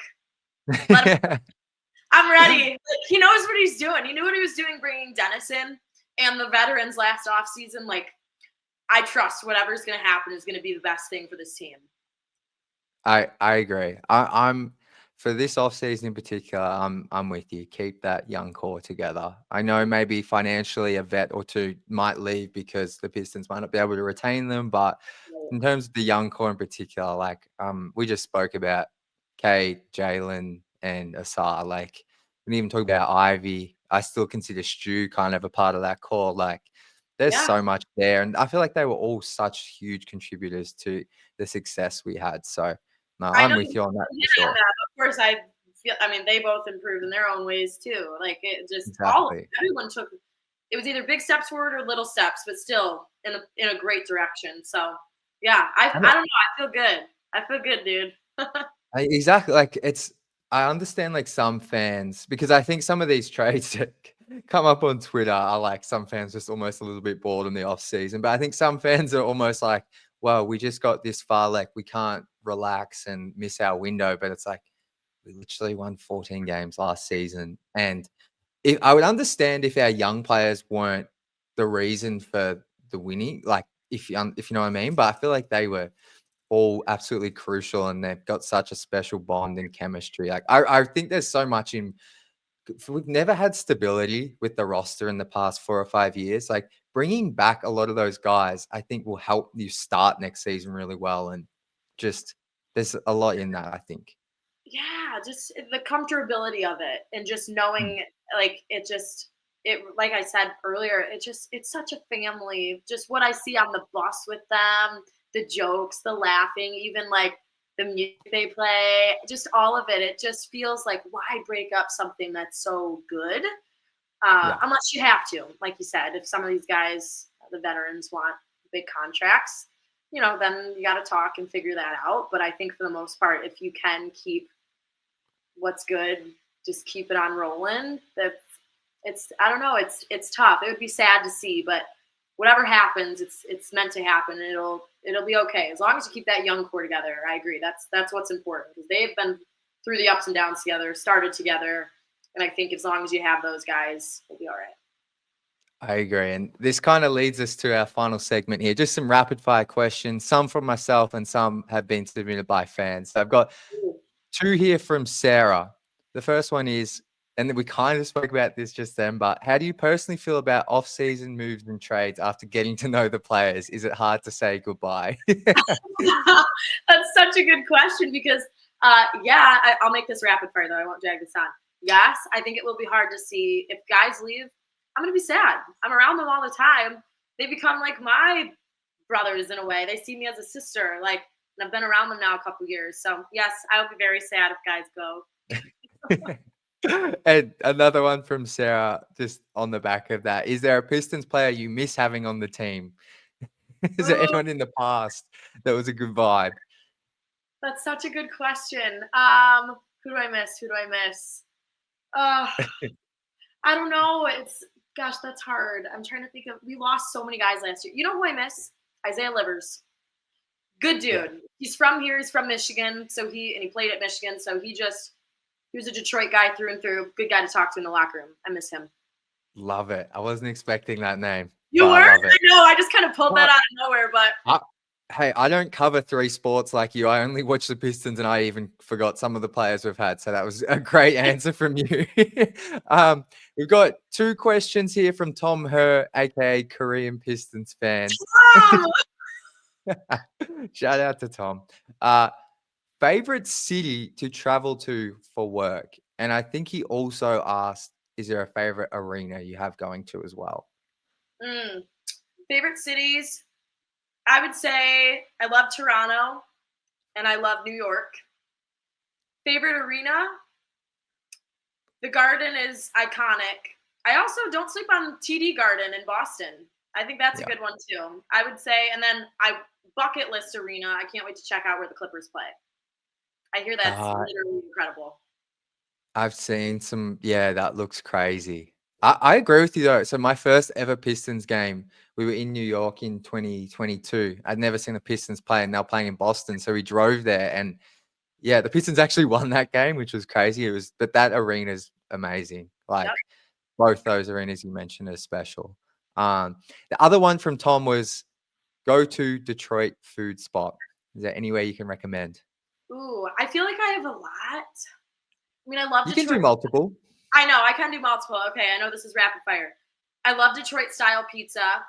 I'm ready. Like, he knows what he's doing. He knew what he was doing bringing Dennis in and the veterans last offseason. Like, I trust whatever's going to happen is going to be the best thing for this team. I agree. I'm for this offseason in particular, I'm with you. Keep that young core together. I know maybe financially a vet or two might leave because the Pistons might not be able to retain them, but in terms of the young core in particular, like we just spoke about Cade, Jalen, and Asar. Like we didn't even talk about Ivy. I still consider Stu kind of a part of that core. Like there's Yeah. so much there, and I feel like they were all such huge contributors to the success we had. So no, I I'm know with you you on that hit for on sure. that. Of course, I mean, they both improved in their own ways too. Like it just Exactly. everyone took. It was either big steps forward or little steps, but still in a great direction. So yeah, I don't know. I feel good. I feel good, dude. Exactly. Like I understand like some fans because I think some of these trades that come up on Twitter are like some fans just almost a little bit bored in the off season. But I think some fans are almost like, well, we just got this far, like we can't relax and miss our window. But it's like we literally won 14 games last season. And if I would understand if our young players weren't the reason for the winning, like if you know what I mean. But I feel like they were all absolutely crucial and they've got such a special bond and chemistry. Like I think there's so much in we've never had stability with the roster in the past 4 or 5 years. Like bringing back a lot of those guys, I think will help you start next season really well. And just there's a lot in that, I think. Yeah, just the comfortability of it and just Mm. knowing like it like I said earlier, it's such a family. Just what I see on the bus with them, the jokes, the laughing, even like the music they play, just all of it. It just feels like why break up something that's so good? Yeah. Unless you have to, like you said, if some of these guys, the veterans, want big contracts, then you got to talk and figure that out. But I think for the most part, if you can keep what's good, just keep it on rolling. It's I don't know, it's tough. It would be sad to see, but whatever happens, it's meant to happen. And it'll be okay as long as you keep that young core together. I agree. That's what's important because they've been through the ups and downs together, started together, and I think as long as you have those guys, we'll be all right. I agree. And this kind of leads us to our final segment here. Just some rapid fire questions, some from myself and some have been submitted by fans. So I've got two here from Sarah. The first one is, and we kind of spoke about this just then, but how do you personally feel about off-season moves and trades after getting to know the players? Is it hard to say goodbye? That's such a good question because, I'll make this rapid fire though. I won't drag this on. Yes, I think it will be hard to see if guys leave. I'm gonna be sad. I'm around them all the time. They become like my brothers in a way. They see me as a sister. Like, and I've been around them now a couple years. So yes, I will be very sad if guys go. And another one from Sarah, just on the back of that. Is there a Pistons player you miss having on the team? Is there Ooh, anyone in the past that was a good vibe? that's such a good question. Who do I miss? Who do I miss? Uh, I don't know. Gosh, that's hard. I'm trying to think of. We lost so many guys last year. You know who I miss? Isaiah Livers. Good Yeah. dude. He's from here. He's from Michigan. He played at Michigan. So he was a Detroit guy through and through. Good guy to talk to in the locker room. I miss him. Love it. I wasn't expecting that name, You but I were? love it. I know. I just kind of pulled that But out of nowhere, but I, hey, I don't cover three sports like you. I only watch the Pistons, and I even forgot some of the players we've had. So that was a great answer from you. um, we've got two questions here from Tom Her, aka Korean Pistons fan. Tom! Shout out to Tom. Uh, favorite city to travel to for work, and I think he also asked, "Is there a favorite arena you have going to as well?" Mm. Favorite cities? I would say I love Toronto and I love New York. Favorite arena? The Garden is iconic. I also don't sleep on TD Garden in Boston. I think that's a Yeah. good one too. I would say, and then I bucket list arena. I can't wait to check out where the Clippers play. I hear that's Uh, literally incredible. I've seen some. Yeah, that looks crazy. I agree with you though. So my first ever Pistons game, we were in New York in 2022. I'd never seen the Pistons play, and they were playing in Boston. So we drove there, and yeah, the Pistons actually won that game, which was crazy. But that arena is amazing. Yep. Like both those arenas you mentioned are special. The other one from Tom was go to Detroit food spot. Is there anywhere you can recommend? Ooh, I feel like I have a lot. I mean, I love You Detroit. can do multiple. I know, I can do multiple. Okay, I know this is rapid fire. I love Detroit style pizza.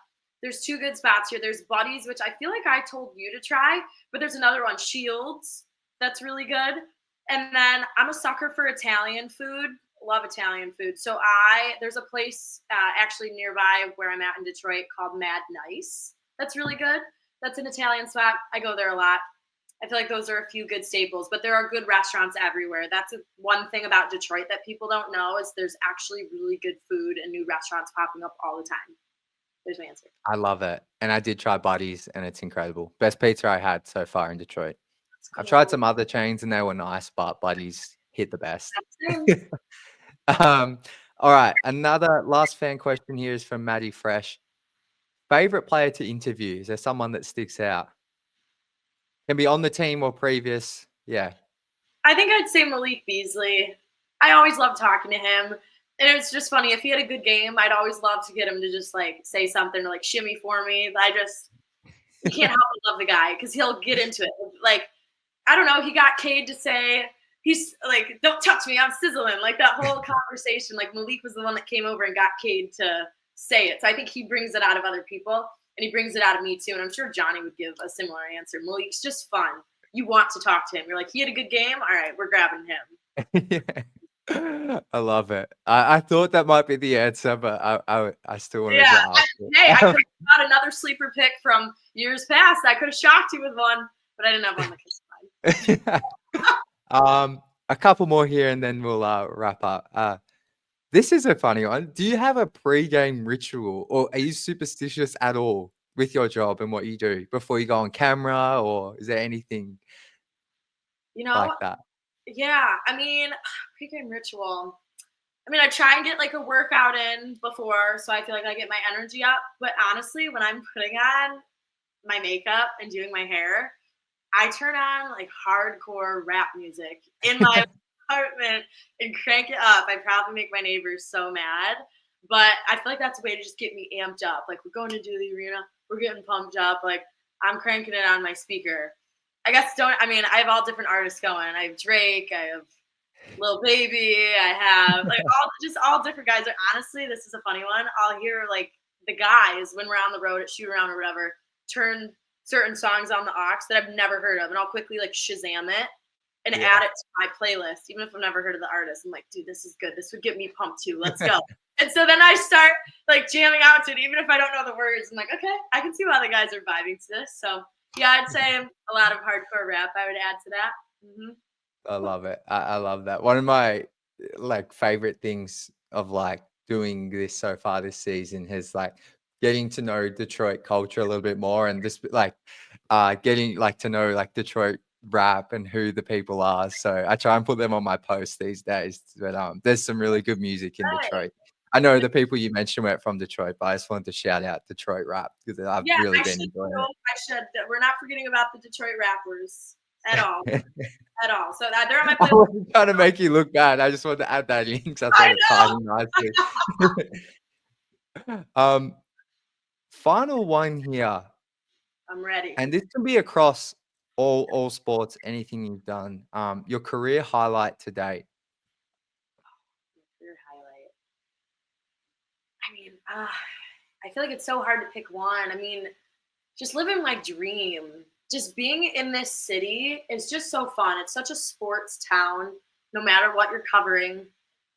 There's 2 good spots here. There's Buddy's, which I feel like I told you to try, but there's another one, Shields, that's really good. And then I'm a sucker for Italian food. Love Italian food. So there's a place actually nearby where I'm at in Detroit called Mad Nice. That's really good. That's an Italian spot. I go there a lot. I feel like those are a few good staples, but there are good restaurants everywhere. That's one thing about Detroit that people don't know is there's actually really good food and new restaurants popping up all the time. There's my answer. I love it. And I did try Buddy's, and it's incredible. Best pizza I had so far in Detroit. I've tried some other chains, and they were nice, but Buddy's hit the best. All right. Another last fan question here is from Maddie Fresh. Favorite player to interview? Is there someone that sticks out? Can be on the team or previous. Yeah. I think I'd say Malik Beasley. I always love talking to him. And it's just funny. If he had a good game, I'd always love to get him to just like say something or like shimmy for me. You can't help but love the guy because he'll get into it. Like, I don't know. He got Cade to say, he's like, don't touch me, I'm sizzling. Like that whole conversation. Like Malik was the one that came over and got Cade to say it. So I think he brings it out of other people. And he brings it out of me too. And I'm sure Johnny would give a similar answer. Malik's just fun. You want to talk to him. You're like, he had a good game. All right, we're grabbing him. Yeah. I love it. I thought that might be the answer, but I still wanted to ask it. Hey, I could have got another sleeper pick from years past. I could have shocked you with one, but I didn't have one that could slide. A couple more here, and then we'll wrap up. This is a funny one. Do you have a pre-game ritual, or are you superstitious at all with your job and what you do before you go on camera, or is there anything like that? Yeah, I mean, pre-game ritual. I mean, I try and get like a workout in before, so I feel like I get my energy up. But honestly, when I'm putting on my makeup and doing my hair, I turn on like hardcore rap music in my apartment and crank it up. I probably make my neighbors so mad, but I feel like that's a way to just get me amped up. Like we're going to do the arena, we're getting pumped up. Like I'm cranking it on my speaker. I have all different artists going. I have Drake, I have Lil Baby, I have like all different guys. Honestly, this is a funny one. I'll hear like the guys when we're on the road at shoot around or whatever turn certain songs on the aux that I've never heard of, and I'll quickly like Shazam it and add it to my playlist, even if I've never heard of the artist. I'm like, dude, this is good. This would get me pumped too. Let's go. And so then I start like jamming out to it, even if I don't know the words. I'm like, okay, I can see why the guys are vibing to this. So yeah, I'd say a lot of hardcore rap I would add to that. Mm-hmm. I love it. I love that. One of my like favorite things of like doing this so far this season has like getting to know Detroit culture a little bit more, and just like getting like to know like Detroit rap and who the people are. So I try and put them on my posts these days. But there's some really good music in Detroit. I know the people you mentioned weren't from Detroit, but I just wanted to shout out Detroit rap because I've really been enjoying it. We're not forgetting about the Detroit rappers at all. At all. So they're on my I wasn't trying to make you look bad. I just wanted to add that in because I thought it tied in nicely. Final one here. I'm ready. And this can be across all sports, anything you've done. Your career highlight to date. Career highlight. I mean, I feel like it's so hard to pick one. I mean, just living my dream. Just being in this city is just so fun. It's such a sports town, no matter what you're covering.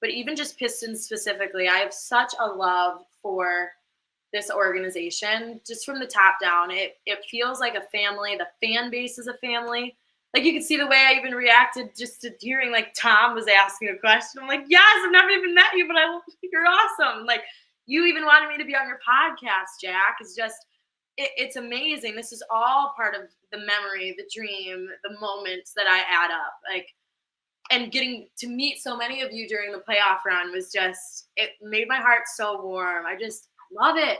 But even just Pistons specifically, I have such a love for this organization. Just from the top down, it feels like a family. The fan base is a family. Like you could see the way I even reacted just to hearing like Tom was asking a question. I'm like, yes, I've never even met you, but you're awesome. Like you even wanted me to be on your podcast, Jack. It's just, it's amazing. This is all part of the memory, the dream, the moments that I add up. Like, and getting to meet so many of you during the playoff run was just, it made my heart so warm. I just love it.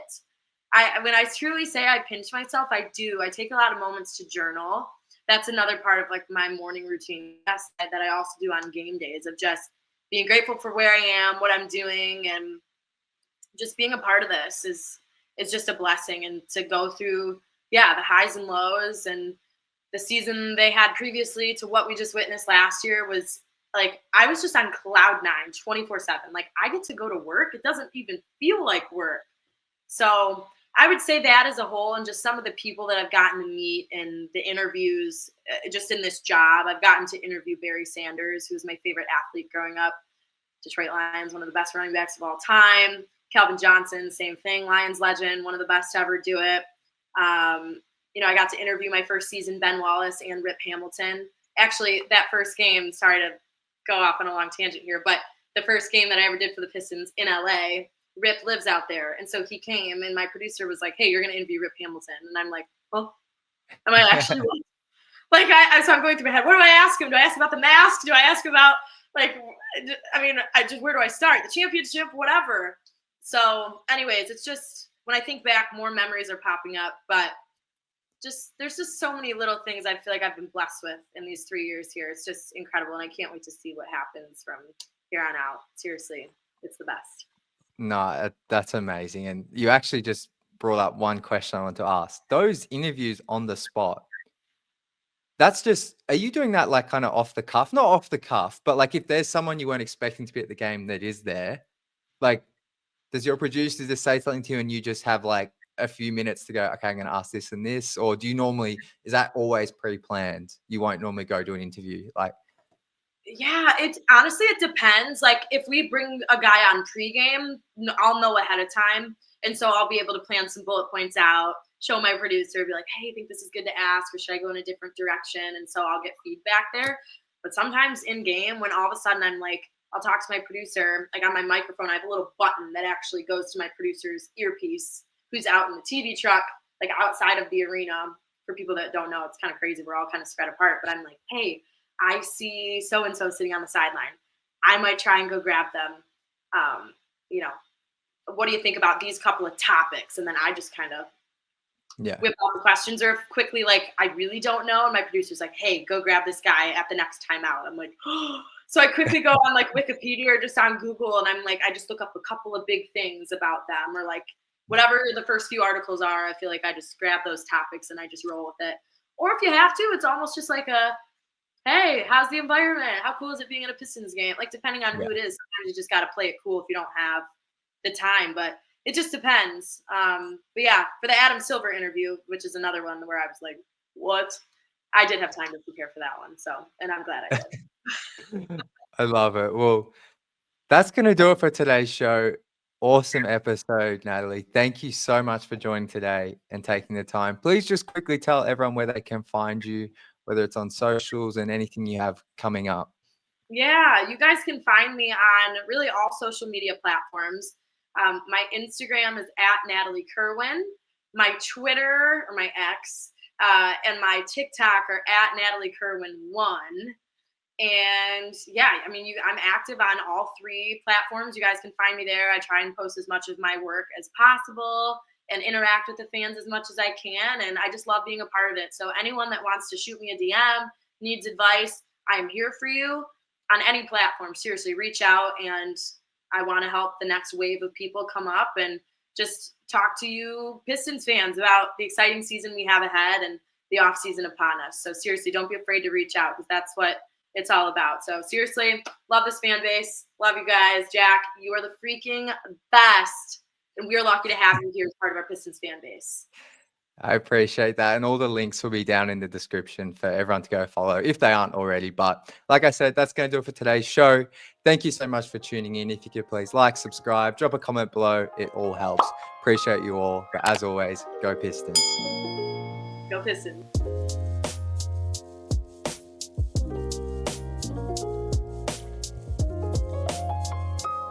When I truly say I pinch myself, I do. I take a lot of moments to journal. That's another part of like my morning routine that I also do on game days, of just being grateful for where I am, what I'm doing, and just being a part of this is just a blessing. And to go through, the highs and lows, and the season they had previously to what we just witnessed last year was like I was just on cloud 9 24/7. Like I get to go to work. It doesn't even feel like work. So I would say that as a whole, and just some of the people that I've gotten to meet in the interviews, just in this job, I've gotten to interview Barry Sanders, who's my favorite athlete growing up. Detroit Lions, one of the best running backs of all time. Calvin Johnson, same thing, Lions legend, one of the best to ever do it. I got to interview my first season Ben Wallace and Rip Hamilton. Actually, that first game, sorry to go off on a long tangent here, but the first game that I ever did for the Pistons in LA, Rip lives out there. And so he came, and my producer was like, hey, you're going to interview Rip Hamilton. And I'm like, well, am I actually like, so I'm going through my head. What do I ask him? Do I ask about the mask? Do I ask about, where do I start? The championship, whatever. So anyways, it's just, when I think back, more memories are popping up, but there's just so many little things I feel like I've been blessed with in these 3 years here. It's just incredible. And I can't wait to see what happens from here on out. Seriously, it's the best. No, that's amazing. And you actually just brought up one question I want to ask. Those interviews on the spot, that's just, are you doing that like kind of off the cuff? Not off the cuff, but like if there's someone you weren't expecting to be at the game that is there, like does your producer just say something to you and you just have like a few minutes to go, okay, I'm going to ask this and this? Or do you normally, is that always pre-planned? You won't normally go to an interview? Like, yeah, it depends. Like if we bring a guy on pregame, I'll know ahead of time. And so I'll be able to plan some bullet points out, show my producer, be like, hey, I think this is good to ask, or should I go in a different direction? And so I'll get feedback there. But sometimes in game, when all of a sudden I'm like, I'll talk to my producer, like on my microphone, I have a little button that actually goes to my producer's earpiece, who's out in the TV truck, like outside of the arena. For people that don't know, it's kind of crazy. We're all kind of spread apart. But I'm like, hey, I see so-and-so sitting on the sideline. I might try and go grab them. What do you think about these couple of topics? And then I just kind of whip out the questions, or quickly, like, I really don't know. And my producer's like, hey, go grab this guy at the next timeout. I'm like, oh. So I quickly go on like Wikipedia or just on Google, and I'm like, I just look up a couple of big things about them, or like whatever the first few articles are. I feel like I just grab those topics and I just roll with it. Or if you have to, it's almost just like hey, how's the environment? How cool is it being at a Pistons game? Like, depending on who it is, sometimes you just got to play it cool if you don't have the time. But it just depends. But yeah, for the Adam Silver interview, which is another one where I was like, what? I did have time to prepare for that one. So, and I'm glad I did. I love it. Well, that's going to do it for today's show. Awesome episode, Natalie. Thank you so much for joining today and taking the time. Please just quickly tell everyone where they can find you, whether it's on socials and anything you have coming up. Yeah, you guys can find me on really all social media platforms. My Instagram is at Natalie Kerwin. My Twitter, or my X, and my TikTok are at Natalie Kerwin1. And yeah, I mean, I'm active on all 3 platforms. You guys can find me there. I try and post as much of my work as possible and interact with the fans as much as I can. And I just love being a part of it. So anyone that wants to shoot me a DM, needs advice, I'm here for you on any platform. Seriously, reach out, and I want to help the next wave of people come up and just talk to you Pistons fans about the exciting season we have ahead and the off season upon us. So seriously, don't be afraid to reach out, because that's what it's all about. So seriously, love this fan base. Love you guys. Jack, you are the freaking best. And we're lucky to have you here as part of our Pistons fan base. I appreciate that. And all the links will be down in the description for everyone to go follow if they aren't already. But like I said, that's going to do it for today's show. Thank you so much for tuning in. If you could please like, subscribe, drop a comment below. It all helps. Appreciate you all. But as always, go Pistons. Go Pistons.